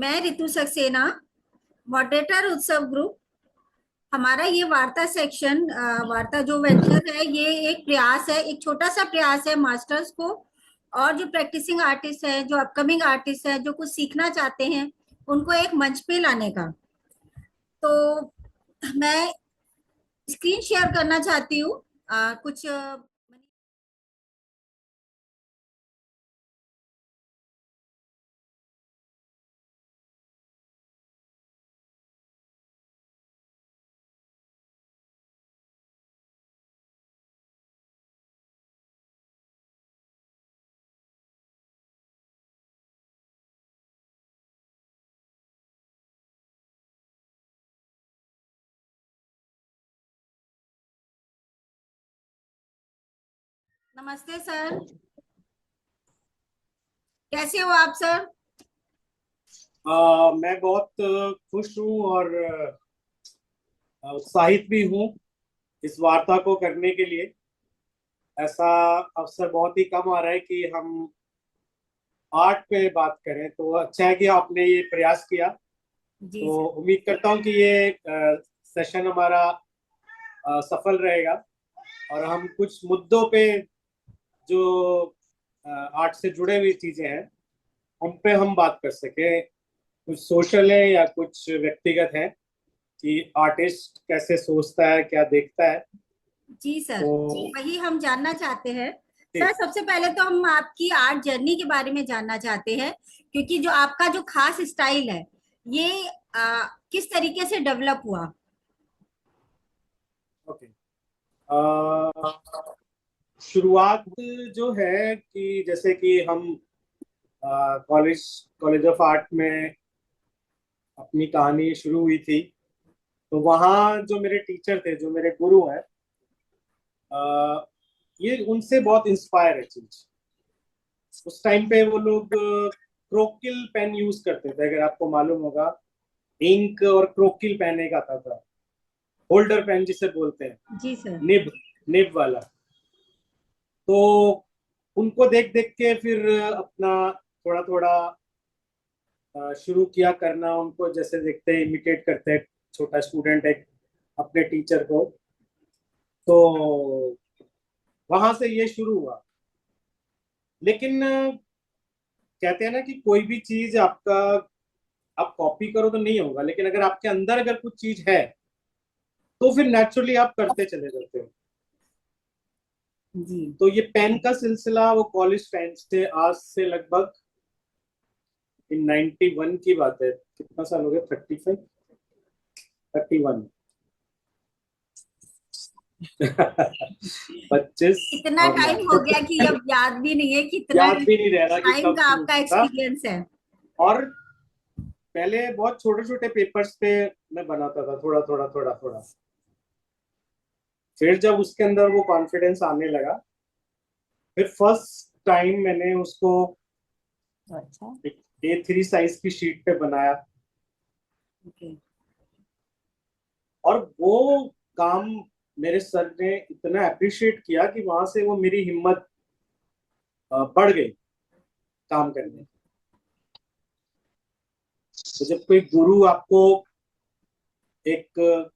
मैं रितु सक्सेना, मॉडरेटर उत्सव ग्रुप। हमारा ये वार्ता सेक्शन, वार्ता जो वेंचर है, ये एक प्रयास है, एक छोटा सा प्रयास है मास्टर्स को और जो प्रैक्टिसिंग आर्टिस्ट है, जो अपकमिंग आर्टिस्ट है, जो कुछ सीखना चाहते हैं, उनको एक मंच पे लाने का। तो मैं स्क्रीन शेयर करना चाहती हूँ कुछ। नमस्ते सर, कैसे हो आप सर? मैं बहुत खुश हूँ और उत्साहित भी हूँ इस वार्ता को करने के लिए। ऐसा अवसर बहुत ही कम आ रहा है कि हम आर्ट पे बात करें, तो अच्छा है कि आपने ये प्रयास किया। जी तो सर। उम्मीद करता हूँ कि ये सेशन हमारा सफल रहेगा और हम कुछ मुद्दों पे जो आर्ट से जुड़े हुई चीजें हैं उन पे हम बात कर सके। कुछ सोशल है या कुछ व्यक्तिगत है कि आर्टिस्ट कैसे सोचता है, क्या देखता है। जी सर, तो वही हम जानना चाहते हैं। सर, जी सबसे पहले तो हम आपकी आर्ट जर्नी के बारे में जानना चाहते हैं, क्योंकि जो आपका जो खास स्टाइल है, ये किस तरीके से डेवलप हुआ? ओके। शुरुआत जो है कि जैसे कि हम कॉलेज कॉलेज ऑफ आर्ट में अपनी कहानी शुरू हुई थी। तो वहाँ जो मेरे टीचर थे, जो मेरे गुरु हैं, ये उनसे बहुत इंस्पायर है चीज। उस टाइम पे वो लोग क्रोकिल पेन यूज करते थे, अगर आपको मालूम होगा। इंक और क्रोकिल पेन एक आता था, होल्डर पेन जिसे बोलते हैं, जी सर। निब निब वाला। तो उनको देख देख के फिर अपना थोड़ा थोड़ा शुरू किया करना। उनको जैसे देखते हैं, इमिटेट करते हैं छोटा स्टूडेंट एक अपने टीचर को। तो वहां से ये शुरू हुआ। लेकिन कहते हैं ना कि कोई भी चीज आपका आप कॉपी करो तो नहीं होगा, लेकिन अगर आपके अंदर अगर कुछ चीज है तो फिर नेचुरली आप करते चले जाते हो। जी। तो ये पेन का सिलसिला वो कॉलेज टाइम से, आज से लगभग इन 91 की बात है। कितना साल हो गया? 35, 31। 25 इतना और 9। टाइम हो गया कि अब याद भी नहीं है कितना याद भी नहीं रह रहा कि टाइम कब का शुरू आपका था। एक्सपीरियंस है। और पहले बहुत छोटे छोटे पेपर्स पे मैं बनाता था, थोड़ा थोड़ा थोड़ा थोड़ा। फिर जब उसके अंदर वो कॉन्फिडेंस आने लगा, फिर फर्स्ट टाइम मैंने उसको अच्छा। एक A3 साइज की शीट पे बनाया। ओके। और वो काम मेरे सर ने इतना अप्रिशिएट किया कि वहां से वो मेरी हिम्मत बढ़ गई काम करने। तो जब कोई गुरु आपको एक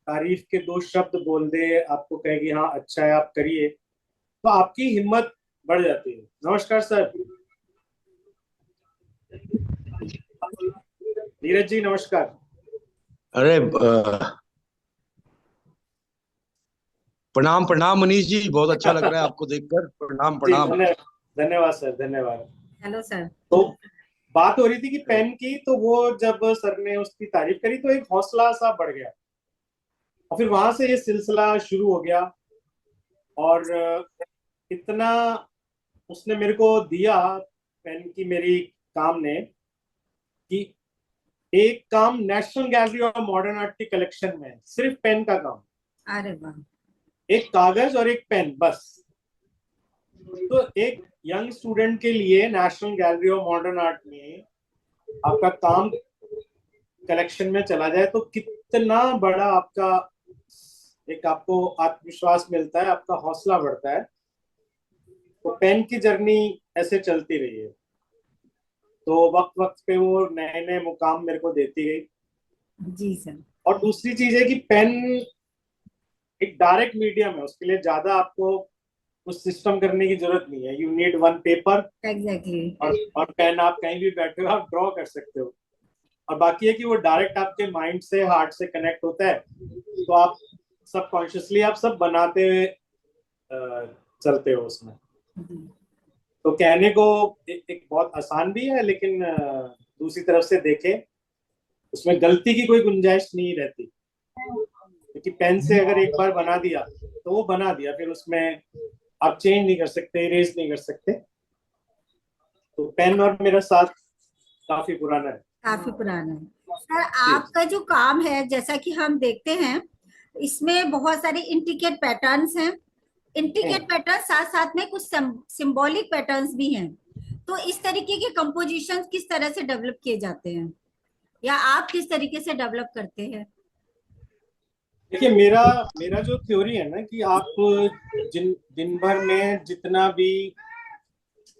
तारीफ के दो शब्द बोल दे, आपको कहे कि हाँ अच्छा है आप करिए, तो आपकी हिम्मत बढ़ जाती है। नमस्कार सर। नीरज जी नमस्कार। अरे प्रणाम प्रणाम मनीष जी, बहुत अच्छा लग रहा है आपको देखकर। प्रणाम जी प्रणाम। धन्यवाद। धन्यवाद सर, धन्यवाद। Hello sir. तो बात हो रही थी कि पेन की, तो वो जब सर ने उसकी तारीफ करी तो एक हौसला सा बढ़ गया। और फिर वहां से ये सिलसिला शुरू हो गया। और इतना उसने मेरे को दिया पेन की, मेरी काम ने, कि एक काम national gallery of modern art की कलेक्शन में है, सिर्फ पेन का काम। अरे वाह। एक कागज और एक पेन बस। तो एक यंग स्टूडेंट के लिए national gallery of modern art में आपका काम कलेक्शन में चला जाए तो कितना बड़ा आपका एक आपको आत्मविश्वास मिलता है, आपका हौसला बढ़ता है। तो पेन की जर्नी ऐसे चलती रही है। तो वक्त वक्त पे वो नए नए मुकाम मेरे को देती गई। जी सर। और दूसरी चीज है कि पेन एक डायरेक्ट मीडियम है, उसके लिए ज्यादा आपको कुछ सिस्टम करने की जरूरत नहीं है। You need one paper exactly. और पेन, आप कहीं भी बैठे हो आप ड्रॉ कर सकते हो। और बाकी है कि वो डायरेक्ट आपके माइंड से, हार्ट से कनेक्ट होता है, तो आप सबकॉन्शियसली आप सब बनाते हुए चलते हो उसमें। तो कहने को एक बहुत आसान भी है, लेकिन दूसरी तरफ से देखें उसमें गलती की कोई गुंजाइश नहीं रहती, क्योंकि पेन से अगर एक बार बना दिया तो वो बना दिया, फिर उसमें आप चेंज नहीं कर सकते, इरेज नहीं कर सकते। तो पेन और मेरा साथ काफी पुराना है। काफी पुराना है सर। जी। आपका जो काम है, जैसा कि हम देखते हैं, इसमें बहुत सारे इंट्रिकेट पैटर्न्स हैं। इंट्रिकेट पैटर्न साथ साथ में कुछ सिंबॉलिक पैटर्न्स भी हैं। तो इस तरीके के कंपोजिशन किस तरह से डेवलप किए जाते हैं, या आप किस तरीके से डेवलप करते हैं? देखिए, मेरा मेरा जो थ्योरी है ना, कि आप जिन दिन भर में जितना भी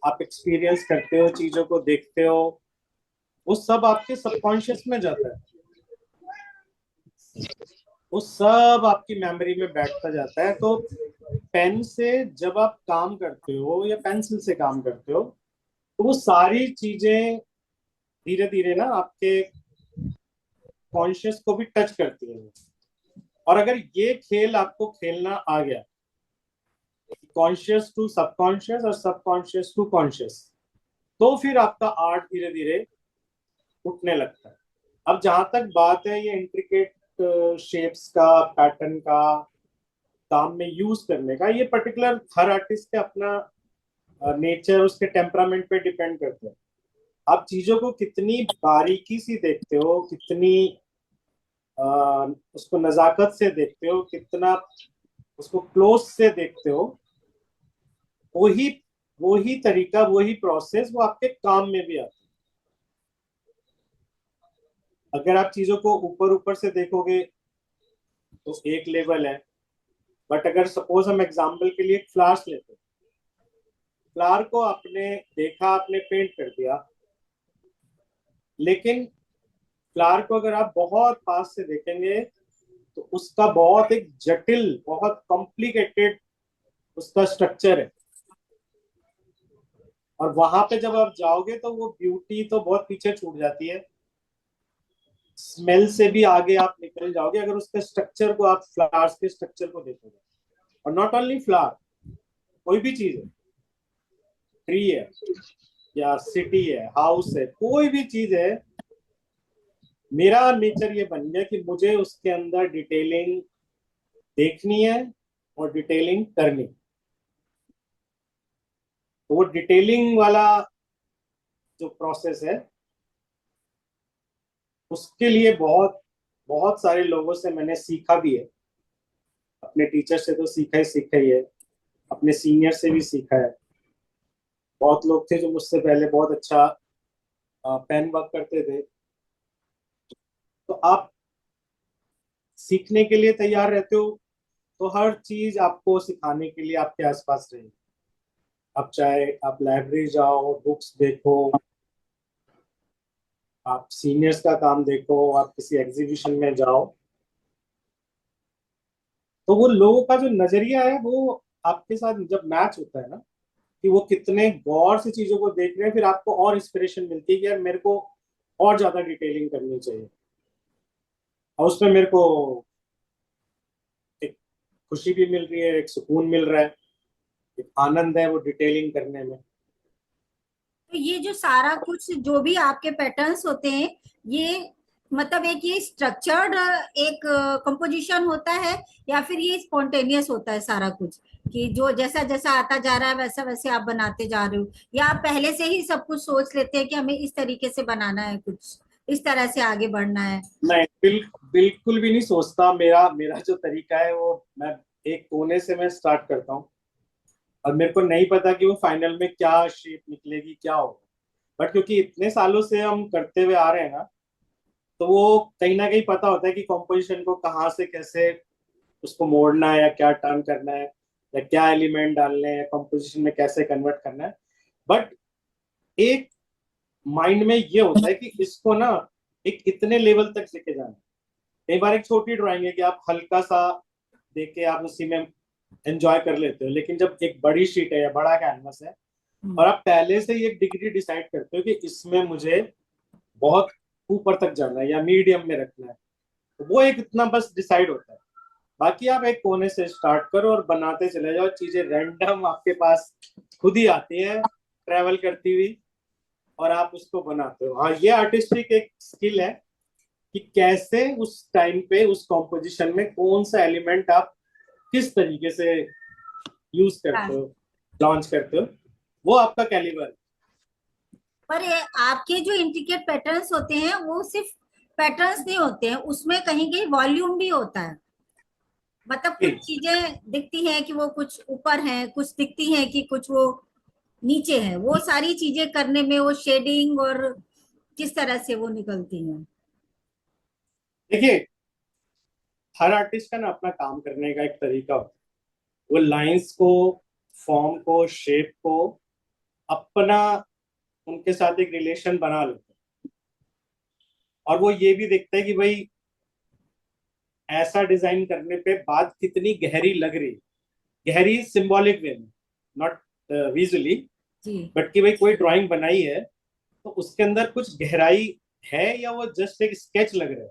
आप एक्सपीरियंस करते हो, चीजों को देखते हो, वो सब आपके सबकॉन्शियस में जाता है, वो सब आपकी मेमोरी में बैठता जाता है। तो पेन से जब आप काम करते हो या पेंसिल से काम करते हो, तो वो सारी चीजें धीरे धीरे ना आपके कॉन्शियस को भी टच करती हैं। और अगर ये खेल आपको खेलना आ गया, कॉन्शियस टू सबकॉन्शियस और सबकॉन्शियस टू कॉन्शियस, तो फिर आपका आर्ट धीरे धीरे उठने लगता है। अब जहां तक बात है ये इंट्रिकेट शेप्स का, पैटर्न का काम में यूज करने का, ये पर्टिकुलर हर आर्टिस्ट के अपना नेचर, उसके टेम्परामेंट पे डिपेंड करते हैं। आप चीजों को कितनी बारीकी से देखते हो, कितनी उसको नजाकत से देखते हो, कितना उसको क्लोज से देखते हो, वही वही तरीका, वही प्रोसेस वो आपके काम में भी आता है। अगर आप चीजों को ऊपर ऊपर से देखोगे तो एक लेवल है, बट अगर सपोज हम एग्जाम्पल के लिए फ्लावर्स लेते हैं, फ्लावर को आपने देखा, आपने पेंट कर दिया, लेकिन फ्लावर को अगर आप बहुत पास से देखेंगे तो उसका बहुत एक जटिल, बहुत कॉम्प्लिकेटेड उसका स्ट्रक्चर है। और वहां पे जब आप जाओगे तो वो ब्यूटी तो बहुत पीछे छूट जाती है, स्मेल से भी आगे आप निकल जाओगे अगर उसके स्ट्रक्चर को, आप फ्लावर्स के स्ट्रक्चर को देखोगे। और नॉट ओनली फ्लावर, कोई भी चीज है, ट्री है या सिटी है, हाउस है, कोई भी चीज है, मेरा नेचर ये बन गया कि मुझे उसके अंदर डिटेलिंग देखनी है और डिटेलिंग करनी। तो वो डिटेलिंग वाला जो प्रोसेस है, उसके लिए बहुत बहुत सारे लोगों से मैंने सीखा भी है। अपने टीचर से तो सीखा ही है, अपने सीनियर से भी सीखा है। बहुत लोग थे जो मुझसे पहले बहुत अच्छा पेन वर्क करते थे। तो आप सीखने के लिए तैयार रहते हो, तो हर चीज आपको सिखाने के लिए आपके आसपास रहेगी। आप चाहे आप लाइब्रेरी जाओ, बुक्स देखो, आप सीनियर्स का काम देखो, आप किसी एग्जीबिशन में जाओ, तो वो लोगों का जो नजरिया है वो आपके साथ जब मैच होता है ना, कि वो कितने गौर से चीजों को देख रहे हैं, फिर आपको और इंस्पिरेशन मिलती है कि यार मेरे को और ज्यादा डिटेलिंग करनी चाहिए। और उसमें मेरे को एक खुशी भी मिल रही है, एक सुकून मिल रहा है, एक आनंद है वो डिटेलिंग करने में। तो ये जो सारा कुछ जो भी आपके पैटर्न्स होते हैं, ये मतलब एक ये स्ट्रक्चर्ड एक कंपोजिशन होता है, या फिर ये स्पॉन्टेनियस होता है सारा कुछ, कि जो जैसा जैसा आता जा रहा है वैसा वैसे आप बनाते जा रहे हो, या आप पहले से ही सब कुछ सोच लेते हैं कि हमें इस तरीके से बनाना है, कुछ इस तरह से आगे बढ़ना है? नहीं, बिल्कुल भी नहीं सोचता। मेरा मेरा जो तरीका है वो, मैं एक कोने से मैं स्टार्ट करता हूँ, और मेरे को नहीं पता कि वो फाइनल में क्या शेप निकलेगी, क्या होगा। बट क्योंकि इतने सालों से हम करते हुए आ रहे हैं ना, तो वो कहीं ना कहीं पता होता है कि कॉम्पोजिशन को कहाँ से कैसे उसको मोड़ना है, या क्या टर्न करना है, या क्या एलिमेंट डालने हैं, कॉम्पोजिशन में कैसे कन्वर्ट करना है। बट एक माइंड में ये होता है कि इसको ना एक इतने लेवल तक लेके जाना है। कई बार एक छोटी ड्राइंग है कि आप हल्का सा देख के आप उसी में एंजॉय कर लेते हो, लेकिन जब एक बड़ी शीट है या बड़ा कैनवस है और आप पहले से ही एक डिग्री डिसाइड करते हो कि इसमें मुझे बहुत ऊपर तक जाना है या मीडियम में रखना है, तो वो एक इतना बस डिसाइड होता है। बाकी आप एक कोने से स्टार्ट करो और बनाते चले जाओ, चीजें रैंडम आपके पास खुद ही आती है ट्रेवल करती हुई, और आप उसको बनाते हो। हाँ, ये आर्टिस्टिक एक स्किल है कि कैसे उस टाइम पे उस कॉम्पोजिशन में कौन सा एलिमेंट आप किस तरीके से यूज करते हो, लॉन्च करते हो, वो आपका कैलिबर है। पर ये आपके जो इंट्रिकेट पैटर्न्स होते हैं वो सिर्फ पैटर्न्स नहीं होते हैं, उसमें कहीं कहीं वॉल्यूम भी होता है। मतलब कुछ चीजें दिखती हैं कि वो कुछ ऊपर हैं, कुछ दिखती हैं कि कुछ वो नीचे है। वो सारी चीजें करने में वो शेडिंग और किस तरह से वो निकलती हैं। देखिए, हर आर्टिस्ट का ना अपना काम करने का एक तरीका होता है। वो लाइंस को, फॉर्म को, शेप को अपना, उनके साथ एक रिलेशन बना लेते हैं, और वो ये भी देखता है कि भाई ऐसा डिजाइन करने पे बात कितनी गहरी लग रही है। गहरी सिंबॉलिक वे में, नॉट विजुअली, जी। बट कि भाई कोई ड्राइंग बनाई है तो उसके अंदर कुछ गहराई है या वो जस्ट एक स्केच लग रहा है,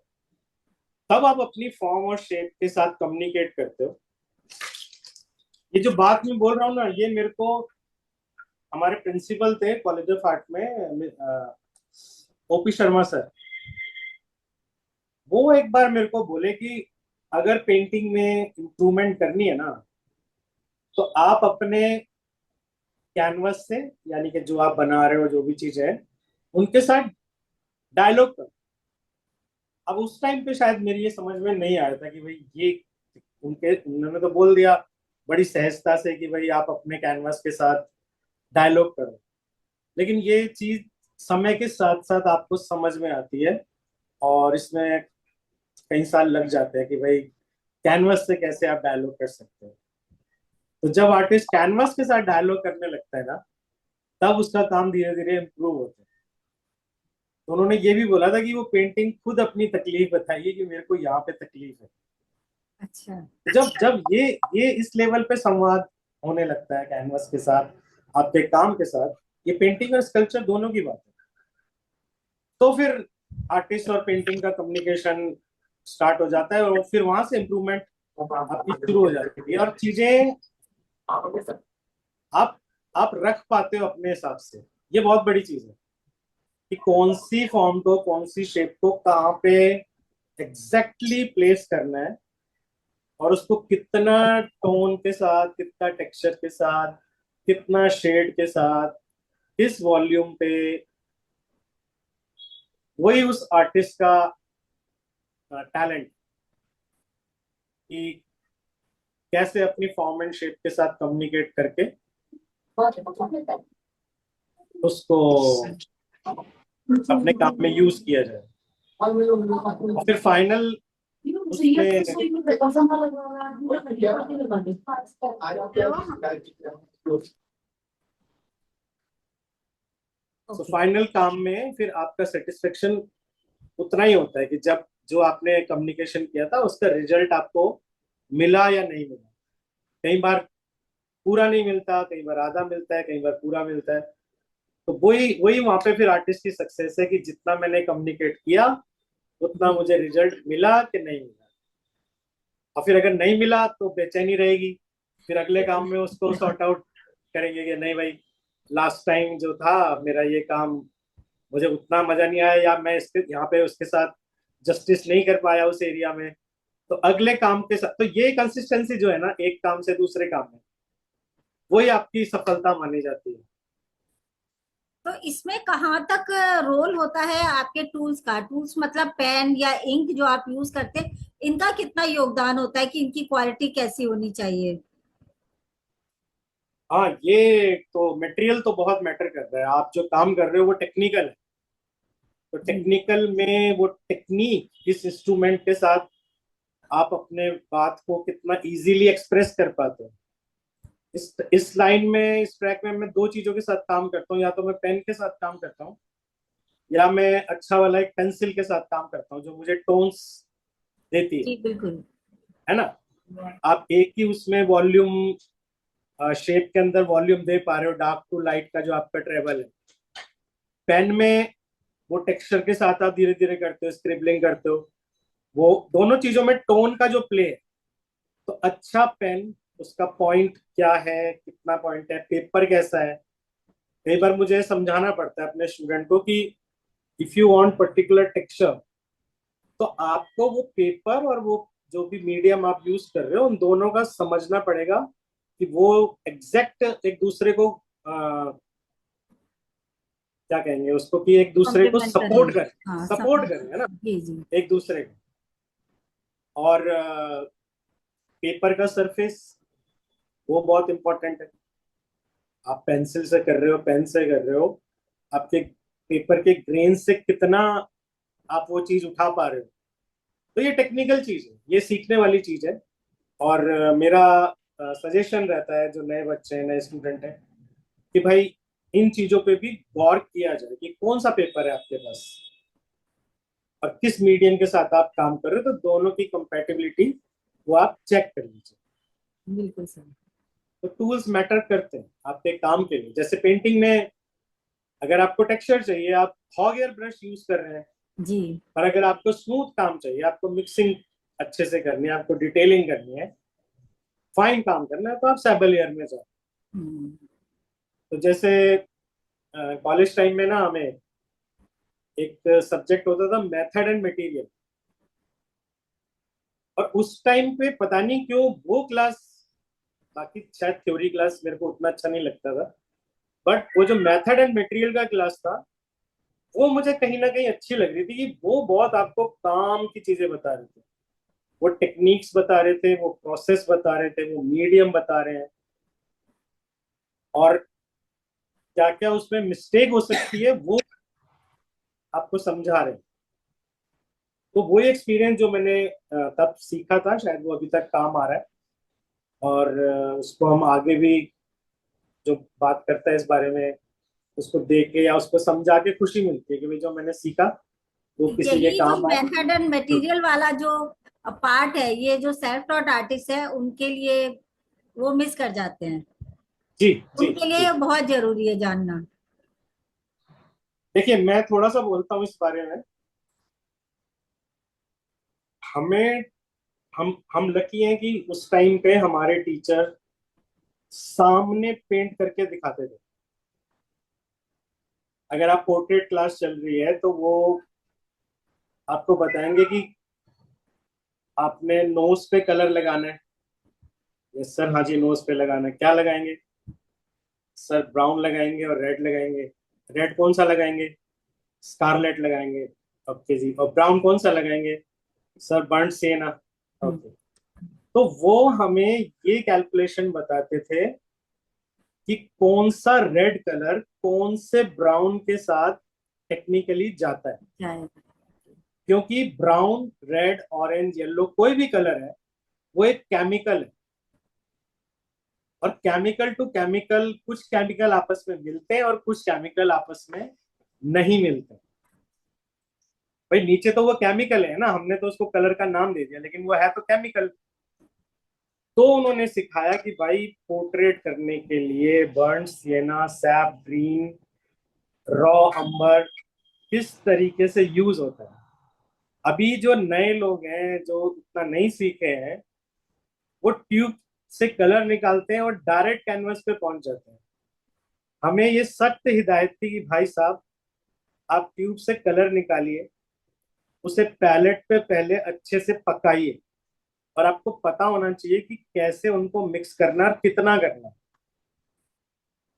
तब आप अपनी फॉर्म और शेप के साथ कम्युनिकेट करते हो। ये जो बात मैं बोल रहा हूँ ना, ये मेरे को हमारे प्रिंसिपल थे कॉलेज ऑफ आर्ट में, ओपी शर्मा सर, वो एक बार मेरे को बोले कि अगर पेंटिंग में इम्प्रूवमेंट करनी है ना, तो आप अपने कैनवस से, यानी कि जो आप बना रहे हो जो भी चीज है, उनके साथ डायलॉग करो। अब उस टाइम पे शायद मेरी ये समझ में नहीं आया था कि भाई ये, उन्होंने तो बोल दिया बड़ी सहजता से कि भाई आप अपने कैनवस के साथ डायलॉग करो, लेकिन ये चीज समय के साथ साथ आपको समझ में आती है, और इसमें कई साल लग जाते हैं कि भाई कैनवस से कैसे आप डायलॉग कर सकते हो। तो जब आर्टिस्ट कैनवस के साथ डायलॉग करने लगता है ना, तब उसका काम धीरे धीरे इम्प्रूव होता है। तो उन्होंने ये भी बोला था कि वो पेंटिंग खुद अपनी तकलीफ बताइए कि मेरे को यहाँ पे तकलीफ है। अच्छा। जब जब ये इस लेवल पे संवाद होने लगता है कैनवस के साथ, आपके काम के साथ, ये पेंटिंग और स्कल्पचर दोनों की बात है, तो फिर आर्टिस्ट और पेंटिंग का कम्युनिकेशन स्टार्ट हो जाता है, और फिर वहां से इम्प्रूवमेंट आपकी शुरू हो जाती है, और चीजें आप आप रख पाते हो अपने हिसाब से। ये बहुत बड़ी चीज है कि कौन सी फॉर्म को, कौन सी शेप को कहाँ पे एग्जैक्टली प्लेस करना है, और उसको कितना टोन के साथ, कितना टेक्सचर के साथ, कितना शेड के साथ, किस वॉल्यूम पे, वही उस आर्टिस्ट का टैलेंट कि कैसे अपनी फॉर्म एंड शेप के साथ कम्युनिकेट करके उसको अपने काम में यूज किया जाए। और फिर फाइनल उसमें, तो फाइनल काम में फिर आपका सेटिस्फेक्शन उतना ही होता है कि जब जो आपने कम्युनिकेशन किया था उसका रिजल्ट आपको मिला या नहीं मिला। कई बार पूरा नहीं मिलता, कई बार आधा मिलता है, कई बार पूरा मिलता है। तो वही वही वहां पे फिर आर्टिस्ट की सक्सेस है कि जितना मैंने कम्युनिकेट किया उतना मुझे रिजल्ट मिला कि नहीं मिला। और फिर अगर नहीं मिला तो बेचैनी रहेगी, फिर अगले काम में उसको सॉर्ट आउट करेंगे कि नहीं भाई, लास्ट टाइम जो था मेरा ये काम, मुझे उतना मजा नहीं आया, या मैं इसके यहाँ पे उसके साथ जस्टिस नहीं कर पाया उस एरिया में, तो अगले काम के साथ। तो ये कंसिस्टेंसी जो है ना, एक काम से दूसरे काम में, वही आपकी सफलता मानी जाती है। तो इसमें कहाँ तक रोल होता है आपके टूल्स का? टूल्स मतलब पेन या इंक जो आप यूज करते हैं, इनका कितना योगदान होता है कि इनकी क्वालिटी कैसी होनी चाहिए? हाँ, ये तो मटेरियल तो बहुत मैटर करता है। आप जो काम कर रहे हो वो टेक्निकल है, तो टेक्निकल में वो टेक्निक, इस इंस्ट्रूमेंट के साथ आप अपने बात को कितना इजीली एक्सप्रेस कर पाते हो। इस लाइन में, इस ट्रैक में मैं दो चीजों के साथ काम करता हूँ, या तो मैं पेन के साथ काम करता हूँ, या मैं अच्छा वाला एक पेंसिल के साथ काम करता हूँ जो मुझे टोन्स देती जी बिल्कुल। है ना। आप एक ही उसमें वॉल्यूम शेप के अंदर वॉल्यूम दे पा रहे हो, डार्क टू लाइट का जो आपका ट्रेवल है। पेन में वो टेक्सचर के साथ आप धीरे धीरे करते हो, स्क्रिबलिंग करते हो, वो दोनों चीजों में टोन का जो प्ले है। तो अच्छा पेन, उसका पॉइंट क्या है, कितना पॉइंट है, पेपर कैसा है। कई बार मुझे समझाना पड़ता है अपने स्टूडेंट को कि if you want particular texture, तो आपको वो पेपर और वो जो भी मीडियम आप यूज कर रहे हो उन दोनों का समझना पड़ेगा कि वो एग्जैक्ट एक दूसरे को क्या कहेंगे उसको, कि एक दूसरे को कॉम्प्लीमेंट कर रहे सपोर्ट हैं। करें, हाँ सपोर्ट सपोर्ट। करें, है ना, जी जी। एक दूसरे को। और पेपर का सरफेस वो बहुत इंपॉर्टेंट है। आप पेंसिल से कर रहे हो, पेन से कर रहे हो, आपके पेपर के ग्रेन से कितना आप वो चीज उठा पा रहे हो। तो ये टेक्निकल चीज है, ये सीखने वाली चीज है। और मेरा सजेशन रहता है जो नए बच्चे हैं, नए स्टूडेंट हैं, कि भाई इन चीजों पे भी गौर किया जाए कि कौन सा पेपर है आपके पास और किस मीडियम के साथ आप काम कर रहे हो, तो दोनों की कंपैटिबिलिटी वो आप चेक कर लीजिए। बिल्कुल सर। तो टूल्स मैटर करते हैं आपके काम के लिए। जैसे पेंटिंग में अगर आपको टेक्सचर चाहिए, आप हॉग एयर ब्रश यूज कर रहे हैं। जी। और अगर आपको स्मूथ काम चाहिए, आपको मिक्सिंग अच्छे से करनी है, आपको डिटेलिंग करनी है, फाइन काम करना है, तो आप सेबलियर में जाओ। हम्म। तो जैसे कॉलेज टाइम में ना हमें एक सब्जेक्ट होता था मेथड एंड मटेरियल। और उस टाइम पे पता नहीं क्यों वो क्लास, बाकी शायद थ्योरी क्लास मेरे को उतना अच्छा नहीं लगता था, बट वो जो मेथड एंड मटेरियल का क्लास था वो मुझे कहीं ना कहीं अच्छी लग रही थी, कि वो बहुत आपको काम की चीजें बता रहे थे। वो टेक्निक्स बता रहे थे, वो प्रोसेस बता रहे थे, वो मीडियम बता रहे हैं, और क्या क्या उसमें मिस्टेक हो सकती है वो आपको समझा रहे हैं। तो वो एक्सपीरियंस जो मैंने तब सीखा था, शायद वो अभी तक काम आ रहा है। और उसको हम आगे भी जो बात करता है इस बारे में, उसको देख के या उसको समझा के खुशी मिलती है कि भाई जो मैंने सीखा वो किसी के यही जो काम आए। मेथड एंड मटेरियल वाला जो पार्ट है, ये जो सेल्फ टॉट आर्टिस्ट है उनके लिए वो मिस कर जाते हैं। जी जी उनके जी। लिए बहुत जरूरी है जानना। देखिए मैं थोड़ा सा बोलता हूँ इस बारे में। हमें हम लकी हैं कि उस टाइम पे हमारे टीचर सामने पेंट करके दिखाते थे। अगर आप पोर्ट्रेट क्लास चल रही है तो वो आपको बताएंगे कि आपने नोज पे कलर लगाना है। यस सर, हाँ जी, नोज पे लगाना है। क्या लगाएंगे सर? ब्राउन लगाएंगे और रेड लगाएंगे। रेड कौन सा लगाएंगे? स्कारलेट लगाएंगे। ओके जी। और ब्राउन कौन सा लगाएंगे सर? Burnt sienna. हम्म। ओके। तो वो हमें ये कैलकुलेशन बताते थे कि कौन सा रेड कलर कौन से ब्राउन के साथ टेक्निकली जाता है। क्या है? क्योंकि ब्राउन, रेड, ऑरेंज, येलो कोई भी कलर है वो एक केमिकल है। और केमिकल टू केमिकल, कुछ केमिकल आपस में मिलते हैं और कुछ केमिकल आपस में नहीं मिलते। भाई नीचे तो वो केमिकल है ना, हमने तो उसको कलर का नाम दे दिया, लेकिन वो है तो केमिकल। तो उन्होंने सिखाया कि भाई पोर्ट्रेट करने के लिए burn sienna, sap green, raw umber किस तरीके से यूज होता है। अभी जो नए लोग हैं जो इतना नहीं सीखे हैं, वो ट्यूब से कलर निकालते हैं और डायरेक्ट कैनवस पे पहुंच जाते हैं। हमें ये सख्त हिदायत थी कि भाई साहब आप ट्यूब से कलर निकालिए, उसे पैलेट पे पहले अच्छे से पकाइए, और आपको पता होना चाहिए कि कैसे उनको मिक्स करना है और कितना करना है।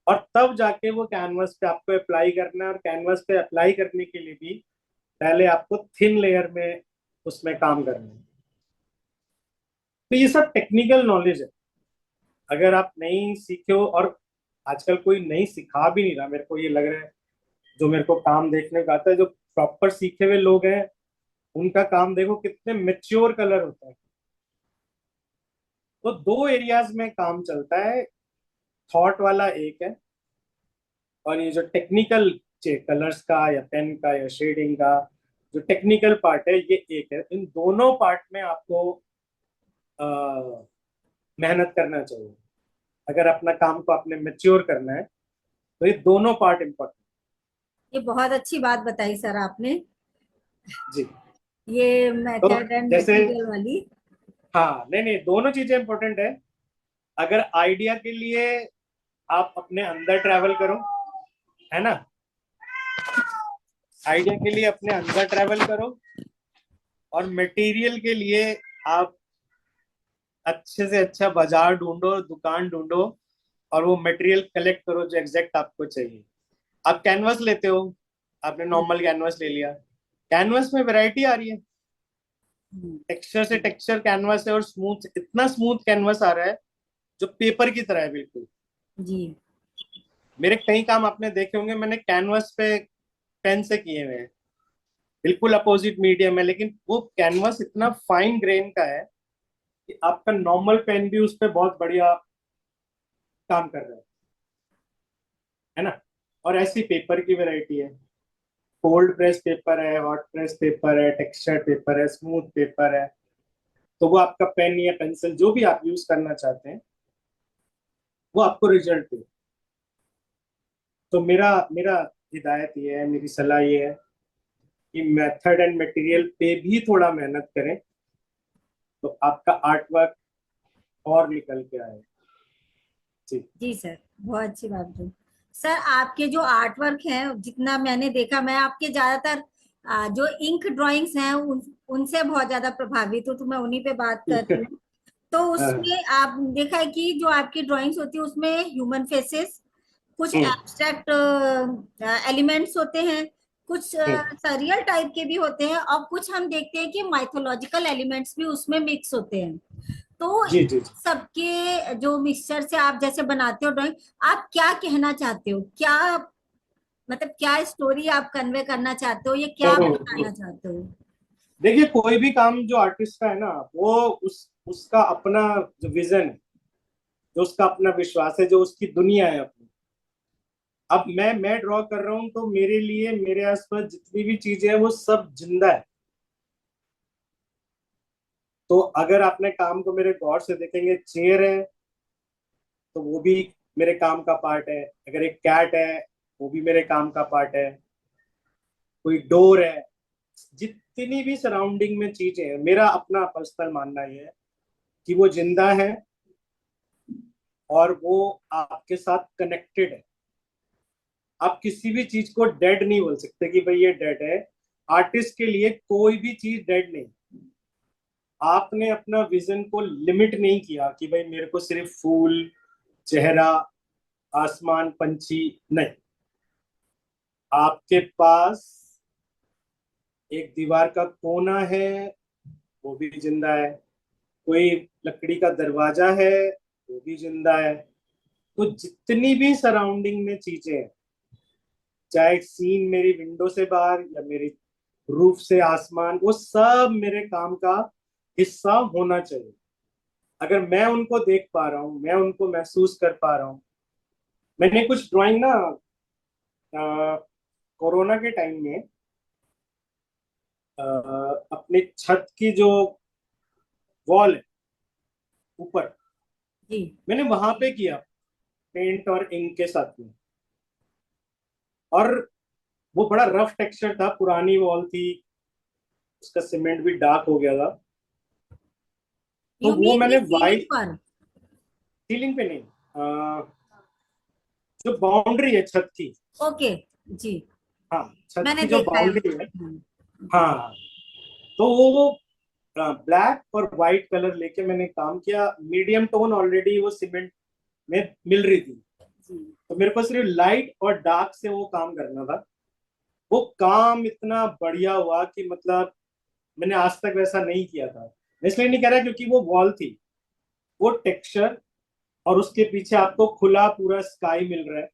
और तब जाके वो कैनवस पे आपको अप्लाई करना है। और कैनवस पे अप्लाई करने के लिए भी पहले आपको थिन लेयर में उसमें काम करना है। तो ये सब टेक्निकल नॉलेज है। अगर आप नहीं सीखे हो, और आजकल कोई नहीं सिखा भी नहीं रहा, मेरे को ये लग रहा है, जो मेरे को काम देखने को आता है, जो प्रॉपर सीखे हुए लोग हैं उनका काम देखो कितने मेच्योर कलर होता है। तो दो एरियाज में काम चलता है, थॉट वाला एक है और ये जो टेक्निकल कलर्स का या पेन का या शेडिंग का जो टेक्निकल पार्ट है ये एक है। इन दोनों पार्ट में आपको अ, मेहनत करना चाहिए। अगर अपना काम को आपने मेच्योर करना है तो ये दोनों पार्ट इम्पोर्टेंट। ये बहुत अच्छी बात बताई सर आपने, जी। ये तो मेथड एंड जैसे मटेरियल वाली। हाँ, नहीं नहीं, दोनों चीजें इंपॉर्टेंट है। अगर आइडिया के लिए आप अपने अंदर ट्रैवल करो, है ना, आइडिया के लिए अपने अंदर ट्रैवल करो, और मटेरियल के लिए आप अच्छे से अच्छा बाजार ढूंढो, दुकान ढूंढो, और वो मटेरियल कलेक्ट करो जो एग्जैक्ट आपको चाहिए। आप कैनवस लेते हो, आपने नॉर्मल कैनवस ले लिया, कैनवस में वैरायटी आ रही है, टेक्सचर से टेक्सचर कैनवस है, और स्मूथ, इतना स्मूथ कैनवस आ रहा है जो पेपर की तरह है बिल्कुल। जी मेरे कई काम आपने देखे होंगे मैंने कैनवस पे पेन से किए हुए हैं, बिल्कुल अपोजिट मीडियम है, लेकिन वो कैनवस इतना फाइन ग्रेन का है कि आपका नॉर्मल पेन भी उस पर बहुत बढ़िया काम कर रहा है ना। और ऐसी पेपर की वैरायटी है, कोल्ड प्रेस पेपर है, हॉट प्रेस पेपर है, टेक्सचर पेपर है, स्मूथ पेपर है। तो वो आपका पेन या पेंसिल जो भी आप यूज करना चाहते हैं वो आपको रिजल्ट दे। तो मेरा मेरा हिदायत ये है, मेरी सलाह ये है कि मेथड एंड मटेरियल पे भी थोड़ा मेहनत करें तो आपका आर्ट वर्क और निकल के आए। जी। जी सर, बहुत अच्छी बात है सर। आपके जो आर्ट वर्क है, जितना मैंने देखा, मैं आपके ज्यादातर जो इंक ड्राइंग्स हैं उनसे बहुत ज्यादा प्रभावित हूँ, तो मैं उन्हीं पे बात कर रही हूँ। तो हाँ। उसमें आप देखा है कि जो आपकी ड्राइंग्स होती है उसमें ह्यूमन फेसेस, कुछ हम्म। एब्स्ट्रैक्ट एलिमेंट्स होते हैं, कुछ हम्म। सरियल टाइप के भी होते हैं, और कुछ हम देखते हैं कि माइथोलॉजिकल एलिमेंट्स भी उसमें मिक्स होते हैं। तो जी जी जी। सबके जो मिक्सचर से आप जैसे बनाते हो ड्राइंग, आप क्या कहना चाहते हो, क्या मतलब क्या स्टोरी आप कन्वे करना चाहते हो, या क्या आप बताना चाहते हो? देखिए, कोई भी काम जो आर्टिस्ट का है ना, वो उसका अपना जो विजन है, जो उसका अपना विश्वास है, जो उसकी दुनिया है अपनी। अब मैं ड्रॉ कर रहा हूँ तो मेरे लिए मेरे आसपास जितनी भी चीजें हैं वो सब जिंदा है। तो अगर आपने काम को मेरे गौर से देखेंगे, चेयर है तो वो भी मेरे काम का पार्ट है, अगर एक कैट है वो भी मेरे काम का पार्ट है, कोई डोर है, जितनी भी सराउंडिंग में चीजें हैं, मेरा अपना पर्सनल मानना ये है कि वो जिंदा है और वो आपके साथ कनेक्टेड है। आप किसी भी चीज को डेड नहीं बोल सकते कि भाई ये डेड है। आर्टिस्ट के लिए कोई भी चीज डेड नहीं। आपने अपना विजन को लिमिट नहीं किया कि भाई मेरे को सिर्फ फूल, चेहरा, आसमान, पंछी, नहीं। आपके पास एक दीवार का कोना है, वो भी जिंदा है। कोई लकड़ी का दरवाजा है, वो भी जिंदा है। तो जितनी भी सराउंडिंग में चीजें हैं, चाहे सीन मेरी विंडो से बाहर या मेरी रूफ से आसमान, वो सब मेरे काम का हिस्सा होना चाहिए। अगर मैं उनको देख पा रहा हूँ, मैं उनको महसूस कर पा रहा हूँ। मैंने कुछ ड्राइंग ना कोरोना के टाइम में अपने छत की जो वॉल है ऊपर, जी मैंने वहां पे किया पेंट और इंक के साथ में। और वो बड़ा रफ टेक्सचर था, पुरानी वॉल थी, उसका सीमेंट भी डार्क हो गया था। तो यू वो मीन मैंने की सीलिंग वाइट, पर? सीलिंग पे नहीं, जो बाउंड्री है छत की। ओके जी, हाँ, छत मैंने की जो देखा है। बाउंड्री है। हाँ, तो वो ब्लैक और व्हाइट कलर लेके मैंने काम किया। मीडियम टोन ऑलरेडी वो सीमेंट में मिल रही थी, जी तो मेरे को सिर्फ लाइट और डार्क से वो काम करना था। वो काम इतना बढ़िया हुआ कि मतलब मैंने आज तक वैसा नहीं किया था। मैं इसलिए नहीं कह रहा क्योंकि वो वॉल थी, वो टेक्सचर, और उसके पीछे आपको खुला पूरा स्काई मिल रहा है,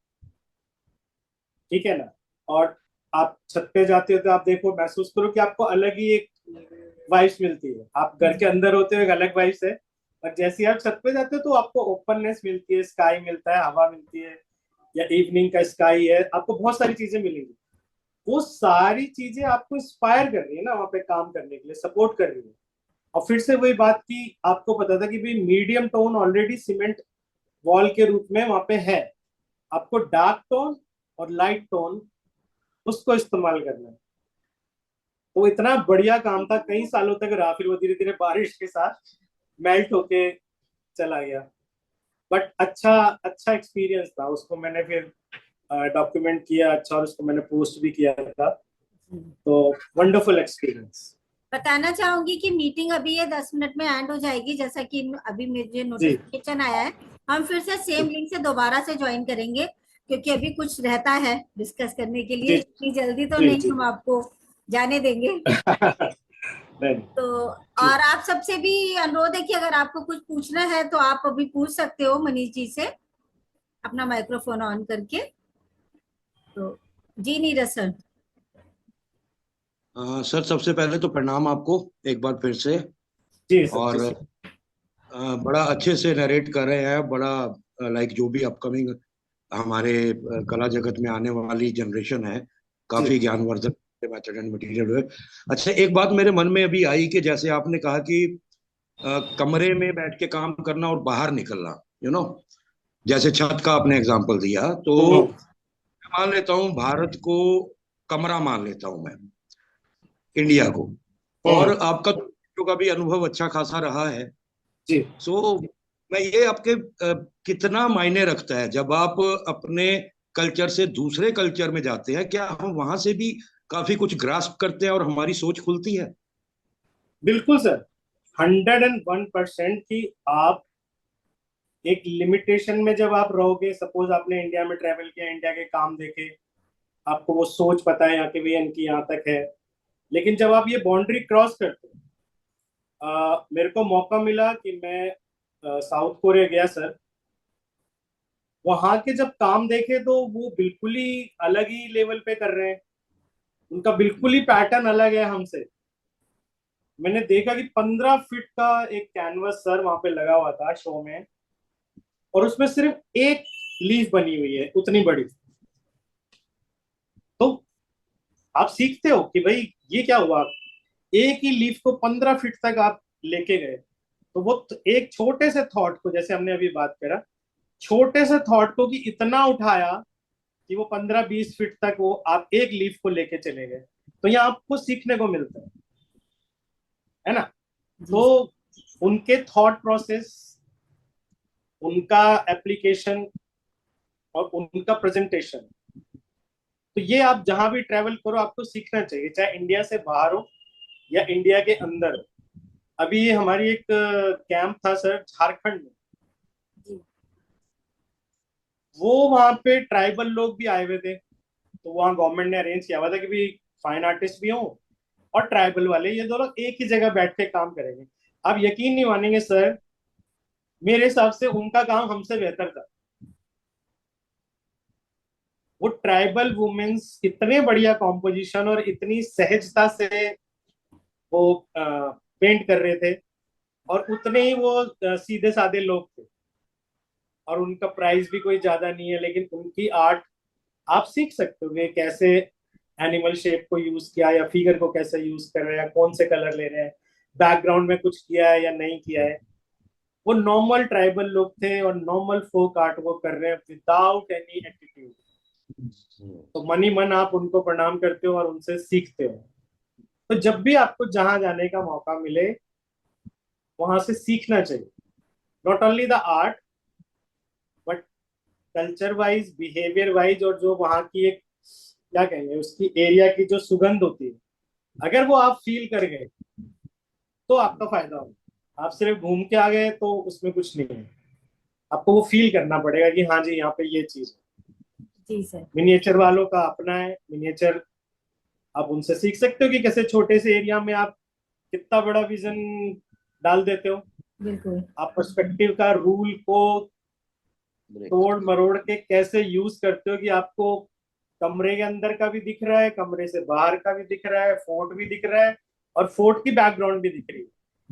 ठीक है ना। और आप छत पे जाते हो तो आप देखो, महसूस करो कि आपको अलग ही एक वाइब्स मिलती है। आप घर के अंदर होते हो एक अलग वाइब्स है, और जैसे ही आप छत पे जाते हो तो आपको ओपननेस मिलती है, स्काई मिलता है, हवा मिलती है, या इवनिंग का स्काई है, आपको बहुत सारी चीजें मिलेंगी। वो सारी चीजें आपको इंस्पायर कर रही है ना वहां पे काम करने के लिए, सपोर्ट कर रही है। और फिर से वही बात की, आपको पता था कि भाई medium tone already cement wall के रूप में वहां पे है, आपको डार्क टोन और लाइट टोन उसको इस्तेमाल करना है। तो इतना बढ़िया काम था, कई सालों तक रहा, फिर वो धीरे धीरे बारिश के साथ मेल्ट होके चला गया। बट अच्छा अच्छा एक्सपीरियंस था, उसको मैंने फिर डॉक्यूमेंट किया अच्छा, और उसको मैंने पोस्ट भी किया था। तो वंडरफुल एक्सपीरियंस। बताना चाहूंगी कि मीटिंग अभी ये 10 मिनट में एंड हो जाएगी, जैसा कि अभी मुझे जी नोटिफिकेशन आया है। हम फिर से सेम लिंक से दोबारा से ज्वाइन करेंगे, क्योंकि अभी कुछ रहता है डिस्कस करने के लिए, जी इतनी जल्दी तो जी नहीं जी। हम आपको जाने देंगे। नहीं तो जी। और आप सबसे भी अनुरोध है कि अगर आपको कुछ पूछना है तो आप अभी पूछ सकते हो मनीष जी से, अपना माइक्रोफोन ऑन करके। तो जी नीरज सर। सर सबसे पहले तो प्रणाम आपको एक बार फिर से। जी सर, जी और सर। बड़ा अच्छे से नरेट कर रहे हैं, बड़ा लाइक जो भी अपकमिंग हमारे कला जगत में आने वाली जनरेशन है, जी काफी ज्ञानवर्धक मेथड एंड मटेरियल है। अच्छा, एक बात मेरे मन में अभी आई कि जैसे आपने कहा कि कमरे में बैठ के काम करना और बाहर निकलना, जैसे छत का आपने एग्जांपल दिया, तो हम्म मैं मान लेता हूँ भारत को कमरा मान लेता हूँ मैं, इंडिया को। और हम्म। आपका तो का भी अनुभव अच्छा खासा रहा है। जी सो मैं ये आपके कितना मायने रखता है जब आप अपने कल्चर से दूसरे कल्चर में जाते हैं, क्या हम वहां से भी काफी कुछ ग्रास्प करते हैं और हमारी सोच खुलती है? बिल्कुल सर, 101% की आप एक लिमिटेशन में जब आप रहोगे, सपोज आपने इंडिया में ट्रेवल किया, इंडिया के काम देखे, आपको वो सोच पता है यहाँ के भी इनकी यहाँ तक है। लेकिन जब आप ये बाउंड्री क्रॉस करते हो, मेरे को मौका मिला कि मैं साउथ कोरिया गया सर। वहां के जब काम देखे तो वो बिल्कुल ही अलग ही लेवल पे कर रहे हैं, उनका बिल्कुल ही पैटर्न अलग है हमसे। मैंने देखा कि 15 फीट का एक कैनवस सर वहां पे लगा हुआ था शो में, और उसमें सिर्फ एक लीफ बनी हुई है उतनी बड़ी। तो आप सीखते हो कि भाई ये क्या हुआ, एक ही लीफ को 15 फीट तक आप लेके गए। तो वो एक छोटे से थॉट को, जैसे हमने अभी बात करा, छोटे से थॉट को कि इतना उठाया कि वो 15-20 फीट तक वो आप एक लीफ को लेके चले गए। तो यहाँ आपको सीखने को मिलता है ना। तो जी उनके थॉट प्रोसेस, उनका एप्लीकेशन और उनका प्रेजेंटेशन, तो ये आप जहां भी ट्रेवल करो आपको सीखना चाहिए, चाहे इंडिया से बाहर हो या इंडिया के अंदर हो। अभी ये हमारी एक कैंप था सर झारखंड में, जी वो वहां पे ट्राइबल लोग भी आए हुए थे। तो वहाँ गवर्नमेंट ने अरेंज किया हुआ था कि भी फाइन आर्टिस्ट भी हों और ट्राइबल वाले, ये दोनों एक ही जगह बैठ के काम करेंगे। आप यकीन नहीं मानेंगे सर, मेरे हिसाब से उनका काम हमसे बेहतर था। वो ट्राइबल वुमेन्स इतने बढ़िया कॉम्पोजिशन और इतनी सहजता से वो पेंट कर रहे थे, और उतने ही वो सीधे साधे लोग थे, और उनका प्राइस भी कोई ज्यादा नहीं है। लेकिन उनकी आर्ट आप सीख सकते हो कि कैसे एनिमल शेप को यूज किया, या फिगर को कैसे यूज कर रहे हैं, या कौन से कलर ले रहे हैं, बैकग्राउंड में कुछ किया है या नहीं किया है। वो नॉर्मल ट्राइबल लोग थे और नॉर्मल फोक आर्ट वो कर रहे हैं विदाउट एनी एटीट्यूड। तो मन ही मन आप उनको प्रणाम करते हो और उनसे सीखते हो। तो जब भी आपको जहां जाने का मौका मिले, वहां से सीखना चाहिए, not only the art but culture wise, behaviour wise, और जो वहां की एक क्या कहेंगे उसकी एरिया की जो सुगंध होती है, अगर वो आप फील कर गए तो आपका फायदा होगा। आप सिर्फ घूम के आ गए तो उसमें कुछ नहीं है, आपको वो फील करना पड़ेगा कि हाँ जी यहाँ पे ये चीज है। जी सर। मिनिएचर वालों का अपना है मिनिएचर, आप उनसे सीख सकते हो कि कैसे छोटे से एरिया में आप कितना बड़ा विजन डाल देते हो। बिल्कुल। आप पर्सपेक्टिव का रूल को तोड़ मरोड़ के कैसे यूज करते हो कि आपको कमरे के अंदर का भी दिख रहा है, कमरे से बाहर का भी दिख रहा है, फोर्ट भी दिख रहा है, और फोर्ट की बैकग्राउंड भी दिख रही है।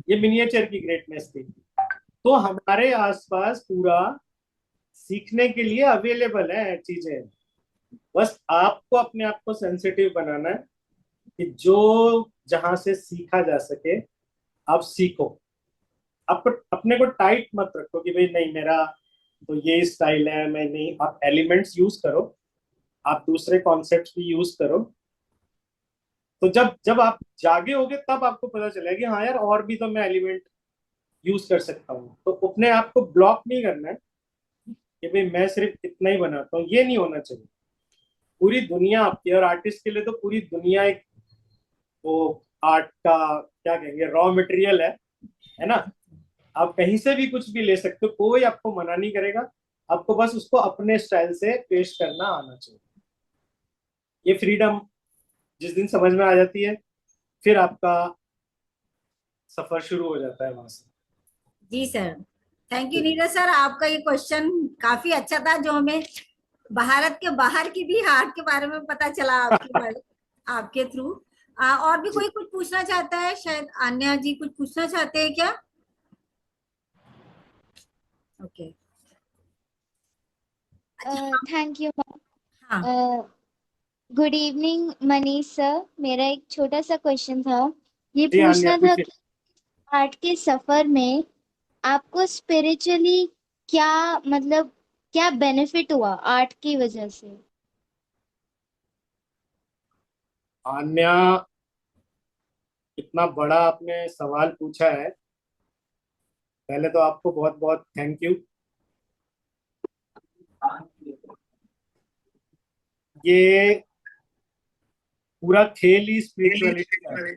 ये मिनिएचर की ग्रेटनेस थी। तो हमारे आसपास पूरा सीखने के लिए अवेलेबल है चीजें। बस आपको अपने आप को सेंसिटिव बनाना है कि जो जहां से सीखा जा सके आप सीखो। आपको अपने को टाइट मत रखो कि भाई नहीं मेरा तो ये स्टाइल है, मैं नहीं। आप एलिमेंट्स यूज करो, आप दूसरे कॉन्सेप्ट्स भी यूज करो। तो जब जब आप जागे होगे तब आपको पता चलेगा कि हाँ यार और भी तो मैं एलिमेंट यूज कर सकता हूँ। तो अपने आप को ब्लॉक नहीं करना है कि भाई मैं सिर्फ इतना ही बनाता हूँ, ये नहीं होना चाहिए। पूरी दुनिया आपकी, और आर्टिस्ट के लिए तो पूरी दुनिया एक वो आर्ट का क्या कहेंगे रॉ मटेरियल है ना। आप कहीं से भी कुछ भी ले सकते हो, कोई आपको मना नहीं करेगा। आपको बस उसको अपने स्टाइल से पेश करना आना चाहिए। ये फ्रीडम जिस दिन समझ में आ जाती है, फिर आपका सफर शुरू हो जाता है वहां से। जी sir, thank you Neeraj sir. आपका ये क्वेश्चन काफी अच्छा था, जो हमें भारत के बाहर की भी आर्ट के बारे में पता चला आपके थ्रू। और भी जी कोई कुछ पूछना चाहता है? शायद आन्या जी कुछ पूछना चाहते हैं क्या? ओके। अच्छा। थैंक यू हाँ ma'am. Good evening Manish sir, मेरा एक छोटा सा क्वेश्चन था। ये जी आन्या पूछना था पूछिए। कि आर्ट के सफर में आपको स्पिरिचुअली क्या मतलब क्या बेनिफिट हुआ आर्ट की वजह से? आन्या, इतना बड़ा आपने सवाल पूछा है, पहले तो आपको बहुत बहुत थैंक यू। ये पूरा खेल ही स्पिरिचुअलिटी का है।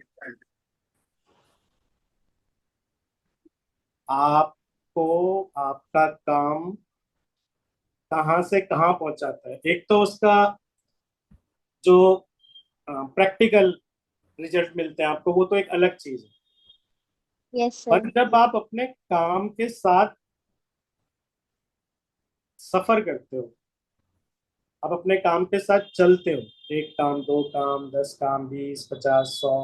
आपको आपका काम कहाँ से कहाँ पहुंचाता है, एक तो उसका जो प्रैक्टिकल रिजल्ट मिलते हैं आपको, वो तो एक अलग चीज है। यस पर सर। जब आप अपने काम के साथ सफर करते हो, आप अपने काम के साथ चलते हो, एक काम, दो काम, 10 काम, 20, 50, 100,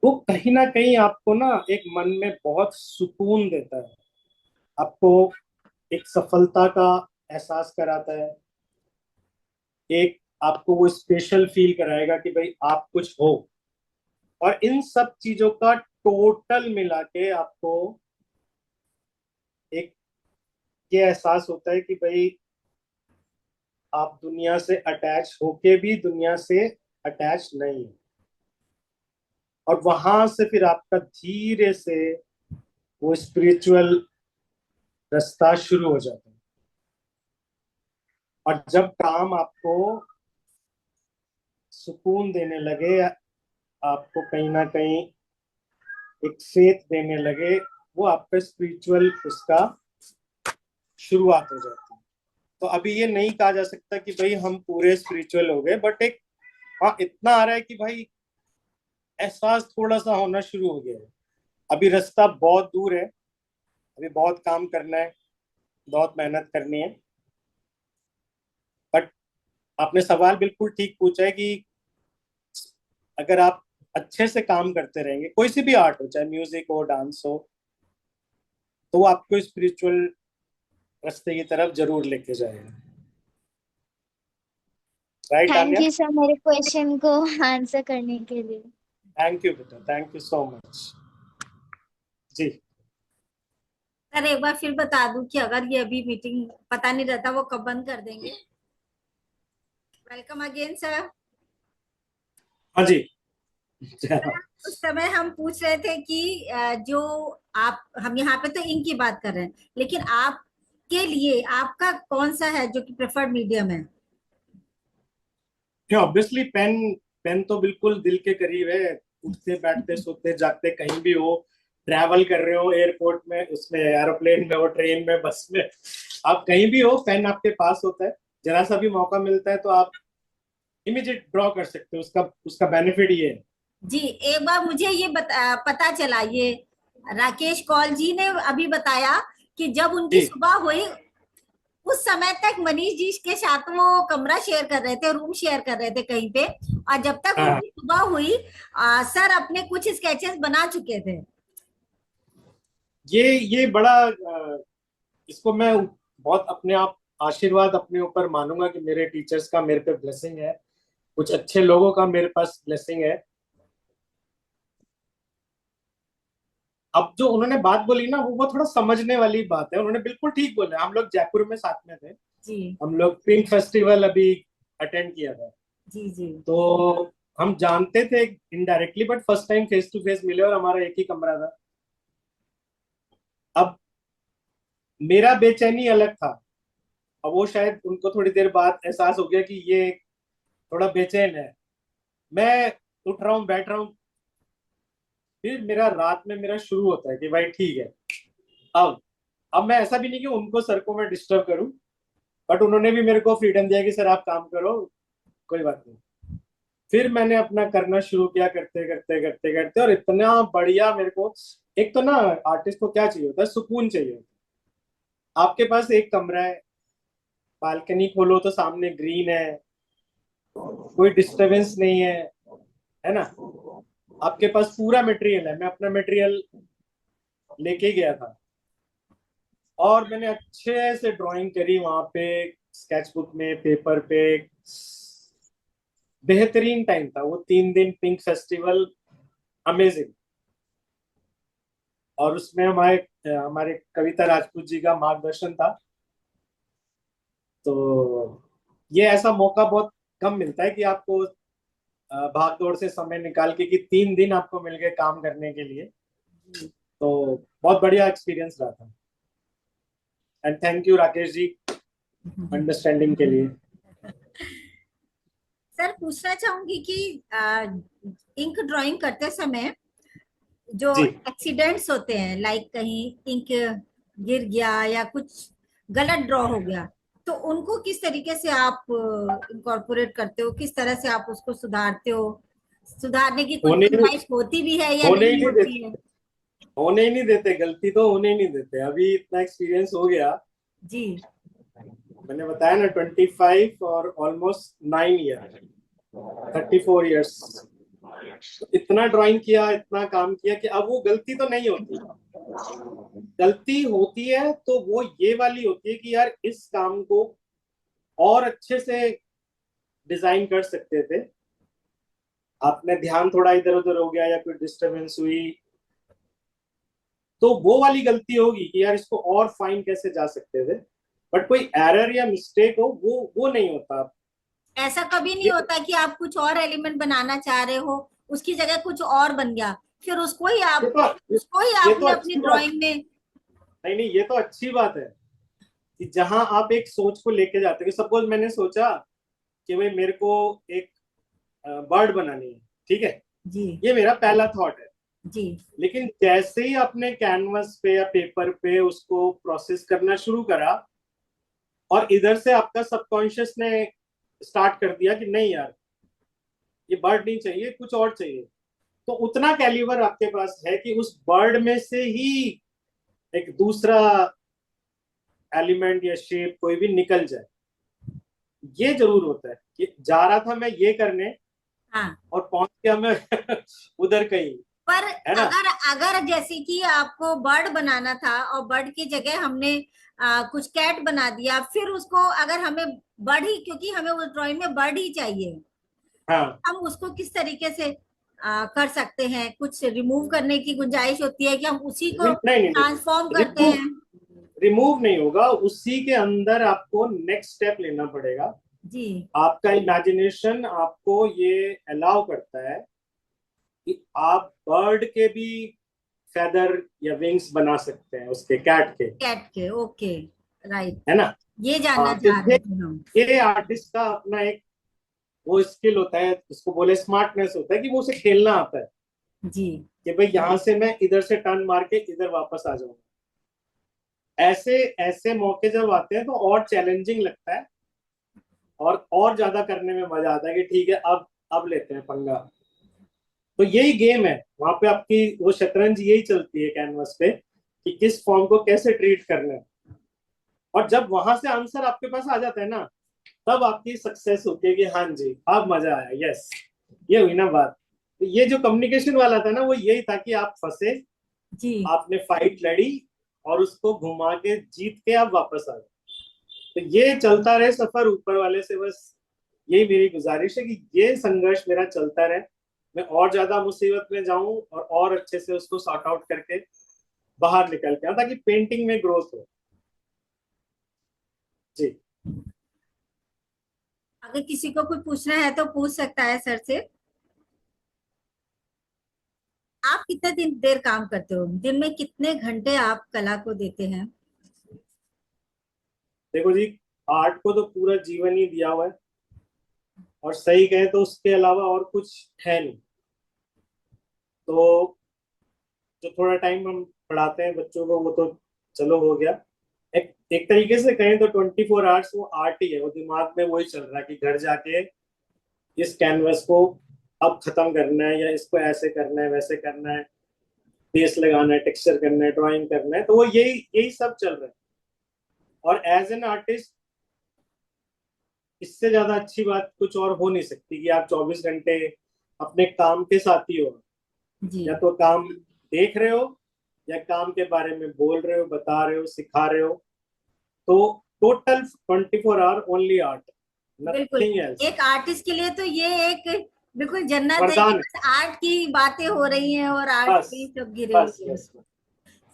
वो कहीं ना कहीं आपको ना एक मन में बहुत सुकून देता है। आपको एक सफलता का एहसास कराता है। एक आपको वो स्पेशल फील कराएगा कि भाई आप कुछ हो। और इन सब चीजों का टोटल मिला के आपको एक ये एहसास होता है कि भाई आप दुनिया से अटैच होके भी दुनिया से अटैच नहीं है। और वहां से फिर आपका धीरे से वो स्पिरिचुअल रास्ता शुरू हो जाता है। और जब काम आपको सुकून देने लगे, आपको कहीं ना कहीं एक फेथ देने लगे, वो आपका स्पिरिचुअल उसका शुरुआत हो जाती है। तो अभी ये नहीं कहा जा सकता कि भाई हम पूरे स्पिरिचुअल हो गए, बट एक हाँ इतना आ रहा है कि भाई एहसास थोड़ा सा होना शुरू हो गया है। अभी रास्ता बहुत दूर है, अभी बहुत काम करना है, बहुत मेहनत करनी है। बट आपने सवाल बिल्कुल ठीक पूछा है कि अगर आप अच्छे से काम करते रहेंगे, कोई सी भी आर्ट हो, चाहे म्यूजिक हो, डांस हो, तो वो आपको स्पिरिचुअल रास्ते की तरफ जरूर लेके जाएगा। Right thank Aanya? You sir मेरे क्वेश्चन को आंसर करने के लिए। थैंक यू बेटा, थैंक यू सो मच। जी सर, एक बार फिर बता दूं कि अगर ये अभी मीटिंग पता नहीं रहता वो कब बंद कर देंगे। Welcome again sir. हाँ जी। उस समय हम पूछ रहे थे कि जो आप, हम यहाँ पे तो इंक की बात कर रहे हैं, लेकिन आपके लिए आपका कौन सा है जो कि प्रेफर्ड मीडियम है? Obviously pen. पेन तो बिल्कुल दिल के करीब है। उठते बैठते सोते जागते कहीं भी हो, ट्रैवल कर रहे हो, एयरपोर्ट में, उसमें एरोप्लेन में हो, ट्रेन में, बस में, आप कहीं भी हो, पेन आपके पास होता है। जरा सा भी मौका मिलता है तो आप इमीडिएट ड्रॉ कर सकते हो। उसका उसका बेनिफिट ये है। जी, एक बार मुझे ये पता चला, ये राकेश कौल जी ने अभी बताया कि जब उनकी जी सुबह हुई, उस समय तक मनीष जी के साथ वो कमरा शेयर कर रहे थे, रूम शेयर कर रहे थे कहीं पे, और जब तक हाँ, उनकी सुबह हुई सर अपने कुछ स्केचेस बना चुके थे। ये बड़ा इसको मैं बहुत अपने आप आशीर्वाद अपने ऊपर मानूंगा कि मेरे टीचर्स का मेरे पे ब्लेसिंग है, कुछ अच्छे लोगों का मेरे पास ब्लेसिंग है। अब जो उन्होंने बात बोली ना, वो थोड़ा समझने वाली बात है। उन्होंने बिल्कुल ठीक बोला। हम लोग जयपुर में साथ में थे, जी हम लोग पिंक फेस्टिवल अभी अटेंड किया था। जी जी तो हम जानते थे indirectly, but first time face to face मिले और हमारा एक ही कमरा था। अब मेरा बेचैनी अलग था। अब वो शायद उनको थोड़ी देर बाद एहसास हो गया कि ये थोड़ा बेचैन है। मैं उठ रहा हूँ, बैठ रहा हूँ, फिर मेरा रात में मेरा शुरू होता है कि भाई ठीक है। अब मैं ऐसा भी नहीं कि उनको सर को मैं डिस्टर्ब करूं, बट उन्होंने भी मेरे को फ्रीडम दिया कि सर आप काम करो, कोई बात नहीं। फिर मैंने अपना करना शुरू किया, करते करते करते करते, और इतना बढ़िया मेरे को। एक तो ना आर्टिस्ट को क्या चाहिए होता है, सुकून चाहिए होता है। आपके पास एक कमरा है, बालकनी खोलो तो सामने ग्रीन है, कोई डिस्टरबेंस नहीं है ना। आपके पास पूरा मटेरियल है। मैं अपना मटेरियल लेके गया था और मैंने अच्छे से ड्राइंग करी वहां पे, स्केचबुक में, पेपर पे। बेहतरीन टाइम था वो 3 दिन पिंक फेस्टिवल, अमेजिंग। और उसमें हमारे हमारे कविता राजपूत जी का मार्गदर्शन था। तो ये ऐसा मौका बहुत कम मिलता है कि आपको भाग दौड़ से समय निकाल के कि 3 दिन आपको मिल गए काम करने के लिए। तो बहुत बढ़िया एक्सपीरियंस रहा था। And thank you Rakesh ji understanding के लिए। सर पूछना चाहूंगी कि इंक ड्राइंग करते समय जो जी एक्सीडेंट्स होते हैं, लाइक कहीं इंक गिर गया या कुछ गलत ड्रॉ हो गया, तो उनको किस तरीके से आप इनकॉर्पोरेट करते हो, किस तरह से आप उसको सुधारते हो? सुधारने की कुछ होने गुंजाइश होती भी है या होने ही नहीं नहीं होती देते, है? होने ही नहीं देते, गलती तो होने ही नहीं देते। अभी इतना एक्सपीरियंस हो गया। जी मैंने बताया ना 25 और ऑलमोस्ट 9 ईयर, 34 ईयर्स। इतना ड्राइंग किया, इतना काम किया कि अब वो गलती तो नहीं होती। गलती होती है तो वो ये वाली होती है कि यार इस काम को और अच्छे से डिजाइन कर सकते थे, आपने ध्यान थोड़ा इधर उधर हो गया या कोई डिस्टरबेंस हुई, तो वो वाली गलती होगी कि यार इसको और फाइन कैसे जा सकते थे। बट कोई एरर या मिस्टेक हो, वो नहीं होता। ऐसा कभी नहीं ये होता कि आप कुछ और एलिमेंट बनाना चाह रहे हो, उसकी जगह कुछ और बन गया, फिर ये तो ये तो आपने अपनी अच्छी बात, ड्राइंग में? नहीं नहीं, ये तो अच्छी बात है कि जहां आप एक सोच को लेके जाते हो। सपोज मैंने सोचा कि भाई मेरे को एक बर्ड बनानी है, ठीक है, जी ये मेरा पहला थॉट है। जी लेकिन जैसे ही आपने कैनवस पे या पेपर पे उसको प्रोसेस करना शुरू करा, और इधर से आपका सबकॉन्शियस ने स्टार्ट कर दिया कि नहीं यार ये बर्ड नहीं चाहिए, कुछ और चाहिए, तो उतना कैलिबर आपके पास है कि उस बर्ड में से ही एक दूसरा एलिमेंट या शेप कोई भी निकल जाए। ये जरूर होता है कि जा रहा था मैं ये करने हाँ। और पहुंच गया मैं उधर कहीं, पर है ना। अगर अगर जैसे कि आपको बर्ड बनाना था और बर्ड की जगह हमने कुछ कैट बना दिया, फिर उसको अगर हमें बर्ड ही, क्योंकि हमें उस ड्राइंग में बर्ड ही चाहिए, हाँ हम उसको किस तरीके से कर सकते हैं? कुछ रिमूव करने की गुंजाइश होती है कि हम उसी को नहीं नहीं ट्रांसफॉर्म नहीं, करते रिमूव हैं? रिमूव नहीं होगा। उसी के अंदर आपको नेक्स्ट स्टेप लेना पड़ेगा। जी आपका इमेजिनेशन आपको ये अलाउ करता है कि आप बर्ड के भी फेदर या विंग्स बना सकते हैं, उसके कैट के, कैट के, ओके, राइट, है ना। ये जानना हाँ, तो चाह रहे थे हम। ये आर्टिस्ट का अपना एक वो स्किल होता है, इसको बोले स्मार्टनेस होता है, कि वो उसे खेलना आता है जी कि भाई यहाँ से मैं इधर से टर्न मार के इधर वापस आ जाऊंगा। ऐसे ऐसे मौके जब आते हैं तो और चैलेंजिंग लगता है, और ज्यादा करने में मजा आता है कि ठीक है अब लेते हैं पंगा। तो यही गेम है वहां पे, आपकी वो शतरंज यही चलती है कैनवस पे कि किस फॉर्म को कैसे ट्रीट करना है। और जब वहां से आंसर आपके पास आ जाता है ना, तब आपकी सक्सेस होती है कि हाँ जी अब मजा आया, यस, ये हुई ना बात। तो ये जो कम्युनिकेशन वाला था ना, वो यही था कि आप फंसे, जी आपने फाइट लड़ी और उसको घुमा के जीत के आप वापस आ गए। तो ये चलता रहे सफर ऊपर वाले से, बस यही मेरी गुजारिश है कि ये संघर्ष मेरा चलता रहे, मैं और ज्यादा मुसीबत में जाऊं और अच्छे से उसको सॉर्ट आउट करके बाहर निकल के आऊं, ताकि पेंटिंग में ग्रोथ हो। जी। अगर किसी को कुछ पूछना है तो पूछ सकता है सर से। आप कितने दिन देर काम करते हो, दिन में कितने घंटे आप कला को देते हैं? देखो जी, आर्ट को तो पूरा जीवन ही दिया हुआ है, और सही कहें तो उसके अलावा और कुछ है नहीं। तो जो थोड़ा टाइम हम पढ़ाते हैं बच्चों को वो तो चलो हो गया, एक तरीके से कहें तो 24 आवर्स वो आर्ट ही है, वो दिमाग में वही चल रहा है कि घर जाके इस कैनवस को अब खत्म करना है, या इसको ऐसे करना है, वैसे करना है, बेस लगाना है, टेक्सचर करना है, ड्राइंग करना है, तो वो यही यही सब चल रहा है। और एज एन आर्टिस्ट इससे ज्यादा अच्छी बात कुछ और हो नहीं सकती कि आप 24 घंटे अपने काम के साथ ही हो, जी। या तो काम देख रहे हो या काम के बारे में बोल रहे हो, बता रहे हो, सिखा रहे हो। तो टोटल 24 आवर ओनली आर्ट, बिल्कुल, नथिंग एल्स। एक आर्टिस्ट के लिए तो ये एक बिल्कुल जन्नत है कि वरदान है। बस आर्ट की बातें हो रही हैं और आर्ट बस पे ही सब घिरे बस हुए हैं। बस,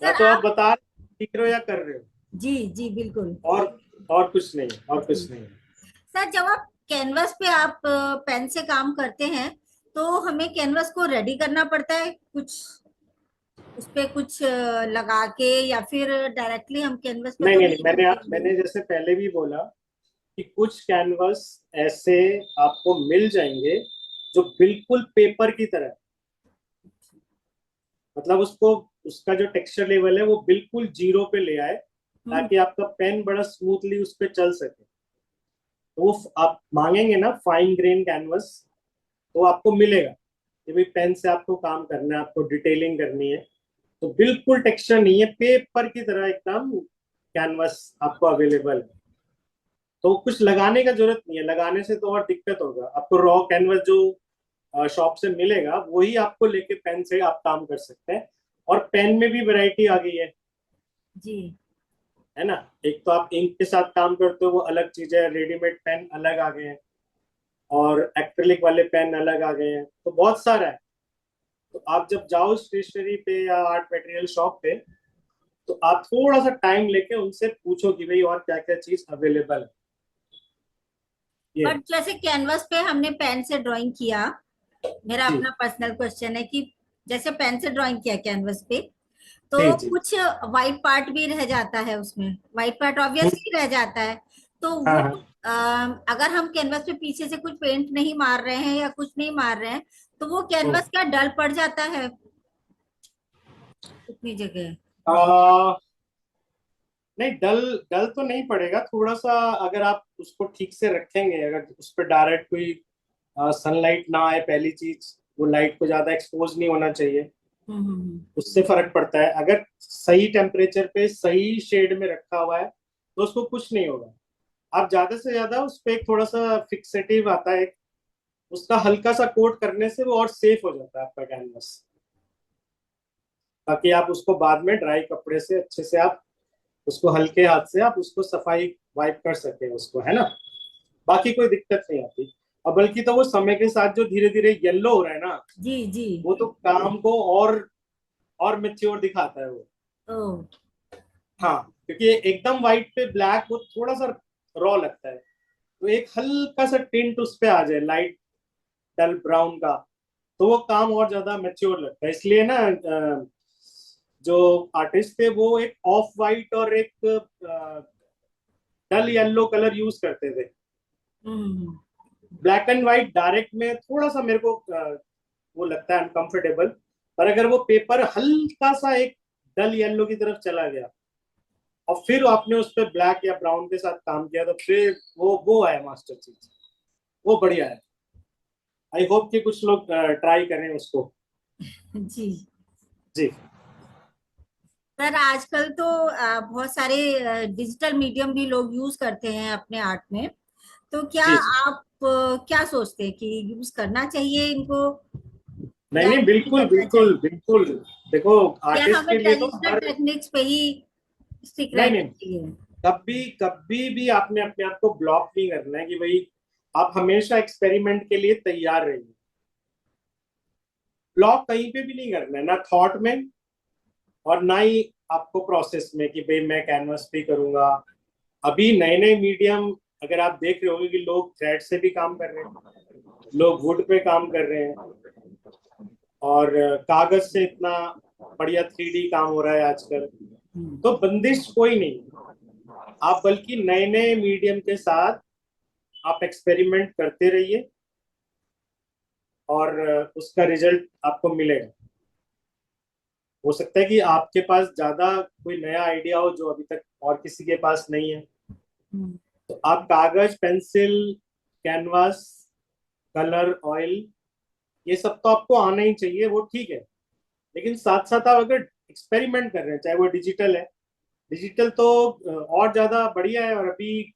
या सर तो आप आप, बता रहे हो, सीख रहे हो, या कर रहे हो, जी जी बिल्कुल। और कुछ नहीं, और कुछ नहीं। सर जब आप कैनवस पे आप पेन से काम करते हैं तो हमें कैनवस को रेडी करना पड़ता है कुछ, उस पे कुछ लगा के, या फिर डायरेक्टली हम कैनवस पे नहीं तो नहीं नहीं, नहीं करते हैं? मैंने जैसे पहले भी बोला कि कुछ कैनवस ऐसे आपको मिल जाएंगे जो बिल्कुल पेपर की तरह है। मतलब उसको, उसका जो टेक्सचर लेवल है वो बिल्कुल जीरो पे ले आए, ताकि आपका पेन बड़ा स्मूथली उस पे चल सके। तो वो आप मांगेंगे ना फाइन ग्रेन कैनवस, तो आपको मिलेगा कि भाई पेन से आपको काम करना है, आपको डिटेलिंग करनी है, तो बिल्कुल टेक्सचर नहीं है, पेपर की तरह एकदम कैनवस आपको अवेलेबल है। तो कुछ लगाने का जरूरत नहीं है, लगाने से तो और दिक्कत होगा। आपको रॉ कैनवस जो शॉप से मिलेगा वही आपको लेके पेन से आप काम कर सकते हैं। और पेन में भी वैरायटी आ गई है जी। है ना। एक तो आप इंक के साथ काम करते हो, वो अलग चीज है, रेडीमेड पेन अलग आ गए हैं, और एक्रिलिक वाले पेन अलग आ गए हैं, तो बहुत सारा है। तो आप जब जाओ स्टेशनरी पे या आर्ट मटेरियल शॉप पे, तो आप थोड़ा सा टाइम लेके उनसे पूछो कि भाई और क्या क्या चीज अवेलेबल है। ये बट जैसे कैनवस पे हमने पेन से ड्राइंग किया, मेरा जी अपना पर्सनल क्वेश्चन है कि जैसे पेन से ड्राइंग किया कैनवस पे, जी तो जी। कुछ वाइट पार्ट भी रह जाता है, उसमें वाइट पार्ट ऑब्वियसली रह जाता है। तो वो हाँ हाँ। अगर हम कैनवस पे पीछे से कुछ पेंट नहीं मार रहे हैं या कुछ नहीं मार रहे हैं, तो वो कैनवस क्या डल पड़ जाता है उतनी जगह? आ, नहीं, डल डल तो नहीं पड़ेगा। थोड़ा सा अगर आप उसको ठीक से रखेंगे, अगर उस पर डायरेक्ट कोई सनलाइट ना आए, पहली चीज वो लाइट को ज्यादा एक्सपोज नहीं होना चाहिए, उससे फर्क पड़ता है। अगर सही टेम्परेचर पे सही शेड में रखा हुआ है तो उसको कुछ नहीं होगा। आप ज्यादा से ज्यादा उस पर एक थोड़ा सा फिक्सेटिव आता है, उसका हल्का सा कोट करने से वो और सेफ हो जाता है आपका कैनवस, ताकि आप उसको बाद में ड्राई कपड़े से अच्छे से आप उसको हल्के हाथ से आप उसको सफाई वाइप कर सके उसको, है ना। बाकी कोई दिक्कत नहीं आती। और बल्कि तो वो समय के साथ जो धीरे धीरे येलो हो रहा है ना, जी जी। वो तो काम को और मेच्योर दिखाता है वो। ओ, हाँ, क्योंकि एकदम व्हाइट पे ब्लैक वो थोड़ा सा रॉ लगता है, तो एक हल्का सा टिंट उस पे आ जाए, लाइट डल ब्राउन का, तो वो काम और ज्यादा मेच्योर लगता है। इसलिए ना जो आर्टिस्ट थे वो एक ऑफ वाइट और एक डल येलो कलर यूज करते थे। हम्म। ब्लैक एंड व्हाइट डायरेक्ट में थोड़ा सा मेरे को वो लगता है अनकंफर्टेबल, पर अगर वो पेपर हल्का सा एक डल येलो की तरफ चला गया और फिर आपने उस पर ब्लैक या ब्राउन के साथ काम किया, तो फिर वो आया मास्टर चीज, वो बढ़िया है। आई होप कि कुछ लोग ट्राई करें उसको। जी। जी सर आजकल तो बहुत सारे डिजिटल मीडियम भी लोग यूज करते हैं अपने आर्ट में, तो क्या जी जी। आप क्या सोचते हैं कि यूज करना चाहिए इनको नहीं या नहीं, नहीं बिल्कुल करना बिल्कुल चाहिए, बिल्कुल। देखो, या आर्टिस्ट हमें के लिए तो ट्रेडिशनल हर, टेक्निक्स पे ही स्टिक नहीं रहना नहीं, चाहिए? कभी भी आपने अपने आप को ब्लॉक नहीं करना है कि भाई आप हमेशा एक्सपेरिमेंट के लिए तैयार रहिए। ब्लॉक कहीं पे भी नहीं करना है, ना थॉट में और ना ही आपको प्रोसेस में कि भाई मैं कैनवस पे करूंगा। अभी नए नए मीडियम अगर आप देख रहे होंगे कि लोग थ्रेड से भी काम कर रहे हैं, लोग वुड पे काम कर रहे हैं और कागज से इतना बढ़िया 3D काम हो रहा है आजकल। तो बंदिश कोई नहीं, आप बल्कि नए नए मीडियम के साथ आप एक्सपेरिमेंट करते रहिए और उसका रिजल्ट आपको मिलेगा। हो सकता है कि आपके पास ज्यादा कोई नया आइडिया हो जो अभी तक और किसी के पास नहीं है, तो आप कागज, पेंसिल, कैनवास, कलर, ऑयल, ये सब तो आपको आना ही चाहिए, वो ठीक है। लेकिन साथ साथ आप अगर एक्सपेरिमेंट कर रहे हैं, चाहे वो डिजिटल है, डिजिटल तो और ज्यादा बढ़िया है। और अभी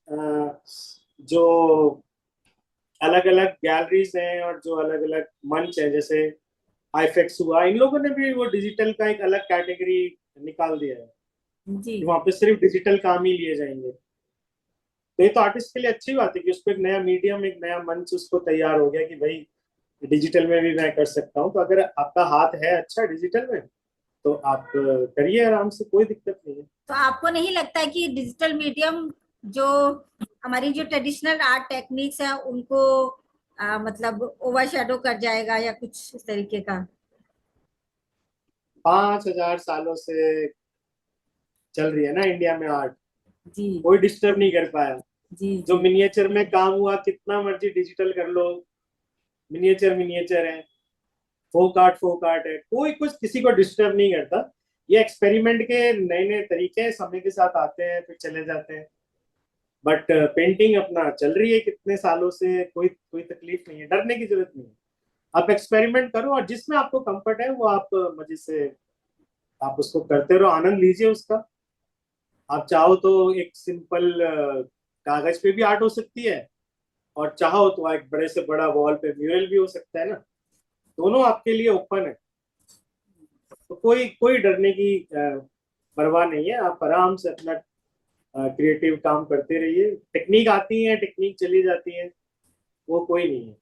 जो अलग अलग गैलरीज हैं और जो अलग अलग मंच है, जैसे आईफेक्स हुआ, इन लोगों ने भी वो डिजिटल का एक अलग कैटेगरी निकाल दिया है जी। कि वहां पे सिर्फ डिजिटल काम ही लिए जाएंगे। तो ये तो आर्टिस्ट के लिए अच्छी बात है कि उसको एक नया मीडियम, एक नया मंच उसको तैयार हो गया कि भाई डिजिटल में भी मैं कर सकता हूँ। तो अगर आपका हाथ है अच्छा डिजिटल में तो आप करिए आराम से, कोई दिक्कत नहीं है। तो आपको नहीं लगता है कि डिजिटल मीडियम जो हमारी जो ट्रेडिशनल आर्ट टेक्निक्स है उनको मतलब ओवरशैडो कर जाएगा या कुछ इस तरीके का? 5,000 सालों से चल रही है ना इंडिया में आर्ट, जी कोई डिस्टर्ब नहीं कर पाया। जी जो जी। मिनिएचर में काम हुआ, कितना मर्जी डिजिटल कर लो, मिनिएचर मिनिएचर है, फोक आर्ट है, कोई कुछ किसी को डिस्टर्ब नहीं करता। ये एक्सपेरिमेंट के नए नए तरीके समय के साथ आते हैं फिर चले जाते हैं, बट पेंटिंग अपना चल रही है कितने सालों से, कोई कोई तकलीफ नहीं है, डरने की जरूरत नहीं है। आप एक्सपेरिमेंट करो और जिसमें आपको कंफर्ट है वो आप मजे से आप उसको करते रहो, आनंद लीजिए उसका। आप चाहो तो एक सिंपल कागज पे भी आर्ट हो सकती है, और चाहो तो एक बड़े से बड़ा वॉल पे म्यूरल भी हो सकता है ना। दोनों आपके लिए ओपन है, तो कोई कोई डरने की परवाह नहीं है। आप आराम से अपना क्रिएटिव काम करते रहिए। टेक्निक आती है, टेक्निक चली जाती है, वो कोई नहीं है।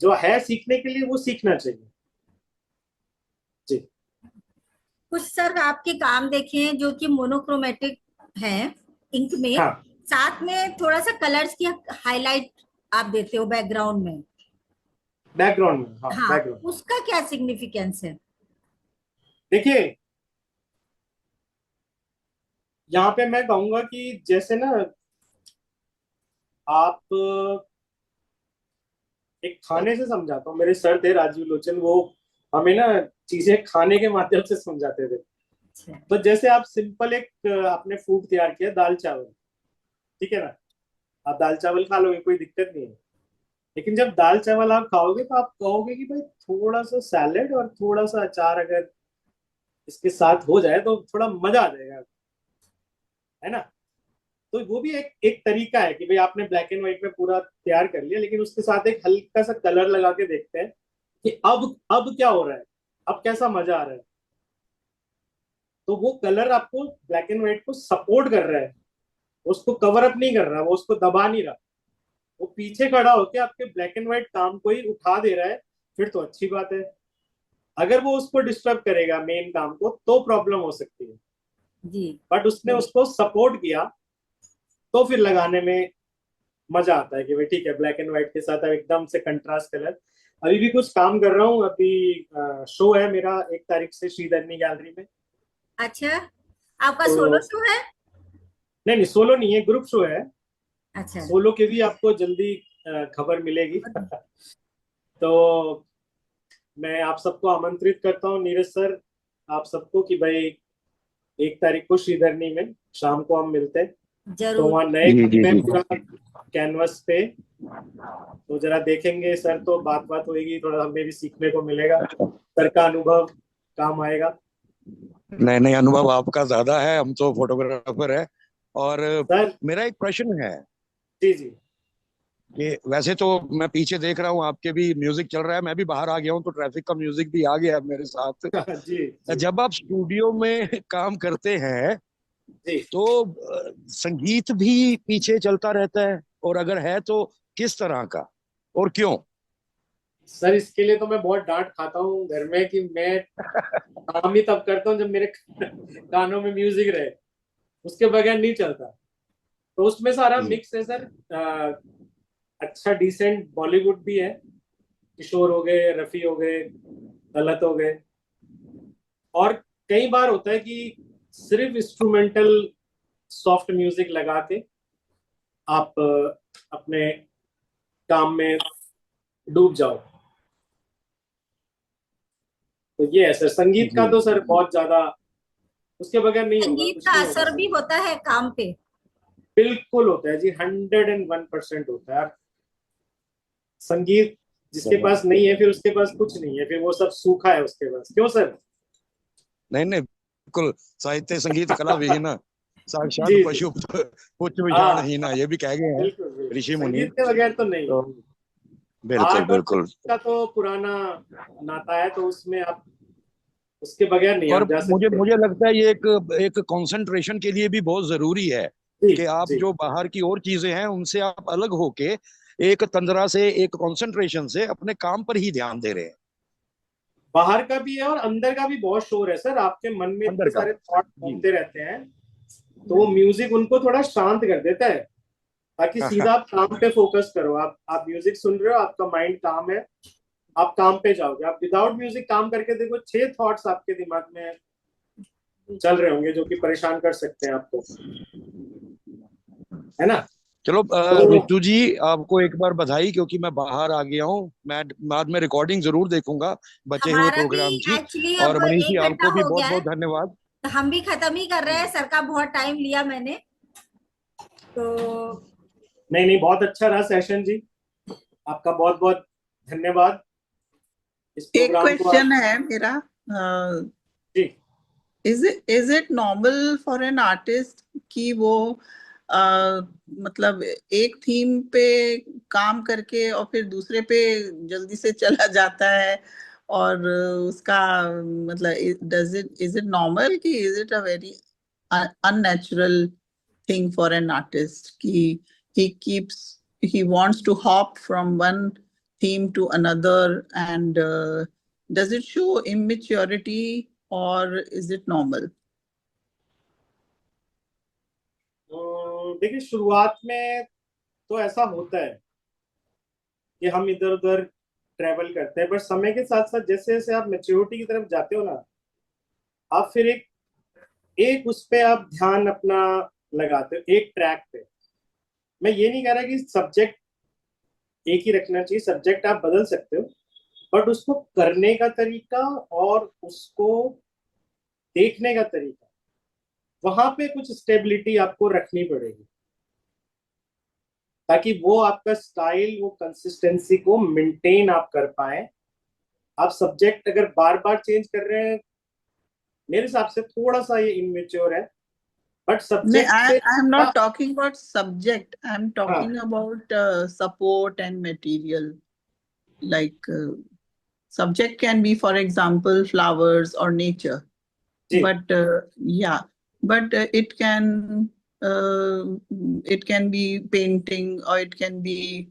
जो है सीखने के लिए वो सीखना चाहिए जी। कुछ सर आपके काम देखे हैं जो कि मोनोक्रोमेटिक है इंक में, हाँ, साथ में थोड़ा सा कलर्स की हाईलाइट आप देते हो बैकग्राउंड में। बैकग्राउंड में, हाँ हाँ, बैकग्राउंड। उसका क्या सिग्निफिकेंस है? देखिए, यहाँ पे मैं कहूंगा कि जैसे ना आप एक खाने से समझाता हूँ। मेरे सर थे राजीव लोचन, वो हमें ना चीजें खाने के माध्यम से समझाते थे। अच्छा। तो जैसे आप सिंपल एक आपने फूड तैयार किया, दाल चावल, ठीक है ना, आप दाल चावल खा लोगे, कोई दिक्कत नहीं है। लेकिन जब दाल चावल आप खाओगे तो आप कहोगे कि भाई थोड़ा सा सैलेड और थोड़ा सा अचार अगर इसके साथ हो जाए तो थोड़ा मजा आ जाएगा, है ना। तो वो भी एक एक तरीका है कि भाई आपने ब्लैक एंड व्हाइट में पूरा तैयार कर लिया, लेकिन उसके साथ एक हल्का सा कलर लगा के देखते हैं कि अब क्या हो रहा है, अब कैसा मजा आ रहा है। तो वो कलर आपको ब्लैक एंड व्हाइट को सपोर्ट कर रहा है, उसको कवर अप नहीं कर रहा, वो उसको दबा नहीं रहा, वो पीछे खड़ा होकर आपके ब्लैक एंड व्हाइट काम को ही उठा दे रहा है। फिर तो अच्छी बात है। अगर वो उसको डिस्टर्ब करेगा मेन काम को तो प्रॉब्लम हो सकती है, जी बट उसने उसको सपोर्ट किया तो फिर लगाने में मजा आता है कि भाई ठीक है, ब्लैक एंड व्हाइट के साथ अब एकदम से कंट्रास्ट कलर। अभी भी कुछ काम कर रहा हूँ, अभी शो है मेरा 1 तारीख से श्रीधरनी गैलरी में। अच्छा, आपका तो सोलो शो है? नहीं नहीं, सोलो नहीं है, ग्रुप शो है। अच्छा। सोलो के भी आपको जल्दी खबर मिलेगी। तो मैं आप सबको आमंत्रित करता हूँ, नीरज सर, आप सबको कि भाई 1 तारीख को श्रीधरनी में शाम को हम मिलते हैं। तो जरूर। वहाँ नए जी जी में जी। पूरा कैनवस पे, तो जरा देखेंगे सर, तो बात बात होगी, थोड़ा हमें भी सीखने को मिलेगा, सर का अनुभव काम आएगा। नहीं नहीं, अनुभव आपका ज्यादा है, हम तो फोटोग्राफर है। और सर मेरा एक प्रश्न है जी जी। कि वैसे तो मैं पीछे देख रहा हूँ आपके भी म्यूजिक चल रहा है, मैं भी बाहर आ गया हूँ तो ट्रैफिक का म्यूजिक भी आ गया है मेरे साथ। जी जी। जब आप स्टूडियो में काम करते हैं जी तो संगीत भी पीछे चलता रहता है, और अगर है तो किस तरह का और क्यों? सर, इसके लिए तो मैं बहुत डांट खाता हूँ घर में कि मैं काम ही तब करता हूँ जब मेरे कानों में म्यूजिक रहे, उसके बगैर नहीं चलता। तो उसमें सारा मिक्स है सर। अच्छा डिसेंट बॉलीवुड भी है, किशोर हो गए, रफी हो गए, तलत हो गए, और कई बार होता है कि सिर्फ इंस्ट्रूमेंटल सॉफ्ट म्यूजिक लगा के आप अपने काम में डूब जाओ। तो ये है सर, संगीत का जी तो सर बहुत ज्यादा, उसके बगैर नहीं होगा, संगीत कुछ का नहीं होगा असर सर। भी होता है काम पे। बिल्कुल होता है जी, 101% होता है यार। संगीत जिसके चलो। पास नहीं है, फिर उसके पास कुछ नहीं है, फिर वो सब सूखा है उसके पास, क्यों सर? नहीं नहीं, बिल्कुल। साहित्य संगीत कला विहीन साक्षात जी जी। पशु पुच्छ विषाण हाँ हीना, हाँ, ये भी कह गए हैं बिल्कुल बिल्कुल, ऋषि मुनि। संगीत के बगैर तो नहीं तो है। बिल्कुल आर्ट और बिल्कुल। संगीत का तो पुराना नाता है, तो उसमें आप, उसके बगैर नहीं और आप जा मुझे सकते। मुझे लगता है ये एक एक कंसंट्रेशन के लिए भी बहुत जरूरी है जी कि आप जी। जो बाहर की और चीजें हैं उनसे आप अलग होके एक तंद्रा से, एक कंसंट्रेशन से अपने काम पर ही ध्यान दे रहे हैं। बाहर का भी है और अंदर का भी बहुत शोर है सर, आपके मन में अंदर इतने का। सारे थॉट जी। घूमते रहते हैं, तो वो म्यूजिक उनको थोड़ा शांत कर देता है, ताकि सीधा आप काम पे फोकस करो। आप म्यूजिक सुन रहे हो, आपका माइंड काम है, आप काम पे जाओगे। आप विदाउट म्यूजिक काम करके देखो, 6 थॉट्स आपके दिमाग में चल रहे होंगे जो कि परेशान कर सकते हैं आपको, है ना? चलो तो रितु जी, आपको एक बार बधाई, क्योंकि मैं बाहर आ गया हूँ। मैं बाद में रिकॉर्डिंग जरूर देखूंगा बचे हुए हमारा भी प्रोग्राम की। एक्चुअली और अब मनीष जी, 1 घंटा आपको भी हो बहुत गया है, बहुत धन्यवाद। तो हम भी खत्म ही कर रहे हैं, सर का बहुत टाइम लिया मैंने। तो नहीं नहीं, बहुत अच्छा रहा सेशन जी, आपका बहुत बहुत धन्यवाद। इस एक प्रोग्राम को आप, क्वेश्चन है मेरा। जी is it normal for an artist कि वो मतलब एक थीम पे काम करके और फिर दूसरे पे जल्दी से चला जाता है, और उसका मतलब इज इट नॉर्मल कि is it a very unnatural thing for an artist कि he wants to hop from one theme to another, and does it show immaturity or is it normal? देखिए, शुरुआत में तो ऐसा होता है कि हम इधर उधर ट्रेवल करते हैं, पर समय के साथ साथ जैसे जैसे आप मेच्योरिटी की तरफ जाते हो ना, आप फिर एक एक उस पे आप ध्यान अपना लगाते हो, एक ट्रैक पे। मैं ये नहीं कह रहा कि सब्जेक्ट एक ही रखना चाहिए, सब्जेक्ट आप बदल सकते हो, बट उसको करने का तरीका और उसको देखने का तरीका, वहां पे कुछ स्टेबिलिटी आपको रखनी पड़ेगी, ताकि वो आपका स्टाइल, वो कंसिस्टेंसी को मेंटेन आप कर पाए। आप सब्जेक्ट अगर बार बार चेंज कर रहे हैं, मेरे हिसाब से थोड़ा सा ये इमेच्योर है, बट No, सब्जेक्ट से, I am not talking about subject. I am talking हाँ about support and material. Like subject can be, for example, flowers or nature. जी But yeah, but uh, it can be painting, or it can be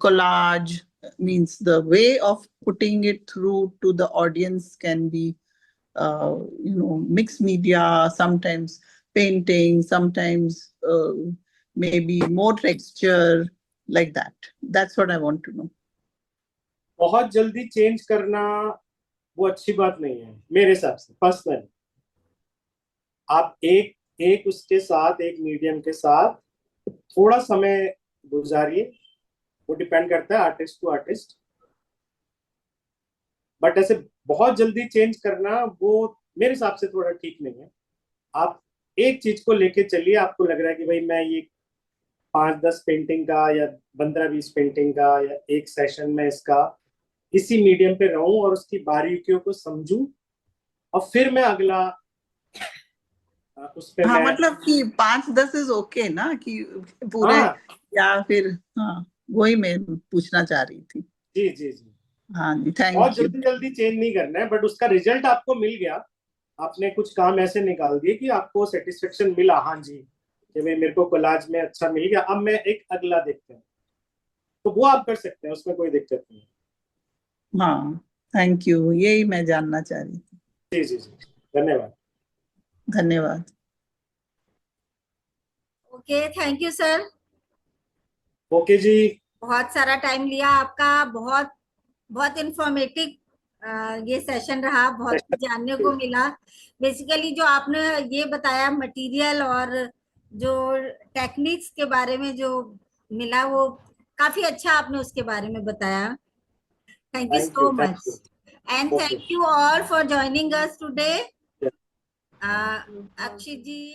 collage. Means the way of putting it through to the audience can be mixed media, sometimes painting, sometimes maybe more texture, like that. That's what I want to know. बहुत जल्दी change करना वो अच्छी बात नहीं है मेरे हिसाब से पर्सनल। आप एक एक उसके साथ, एक मीडियम के साथ थोड़ा समय गुजारिए, वो डिपेंड करता है आर्टिस्ट टू आर्टिस्ट, बट ऐसे बहुत जल्दी चेंज करना वो मेरे हिसाब से थोड़ा ठीक नहीं है। आप एक चीज को लेके चलिए, आपको लग रहा है कि भाई मैं ये 5-10 पेंटिंग का या 15-20 पेंटिंग का या एक सेशन में इसका इसी मीडियम पे रहूं और उसकी बारीकियों को समझूं, और फिर मैं अगला उस पे हाँ, मैं, मतलब कि 5-10 इज ओके ना, कि पूरे, हाँ या फिर हाँ, वही मैं पूछना चाह रही थी। जी जी जी, हाँ जी, बहुत थैंक यू। जल्दी जल्दी चेंज नहीं करना है, बट उसका रिजल्ट आपको मिल गया आपने कुछ काम ऐसे निकाल दिए कि आपको सेटिस्फेक्शन मिला, हाँ जी कि भाई मेरे को कोलाज में अच्छा मिल गया, अब मैं एक अगला देखते हैं, तो वो आप कर सकते हैं, उसमें कोई दिक्कत नहीं है। हाँ, थैंक यू, यही मैं जानना चाह रही थी। जी जी जी, धन्यवाद। धन्यवाद। Okay, thank you sir. Okay जी। बहुत सारा टाइम लिया आपका, बहुत बहुत इंफॉर्मेटिव ये सेशन रहा, बहुत कुछ जानने को मिला। बेसिकली जो आपने ये बताया मटेरियल और जो टेक्निक्स के बारे में जो मिला, वो काफी अच्छा आपने उसके बारे में बताया। Thank you thank you, so thank much you. And okay. Thank you all for joining us today. Akshit ji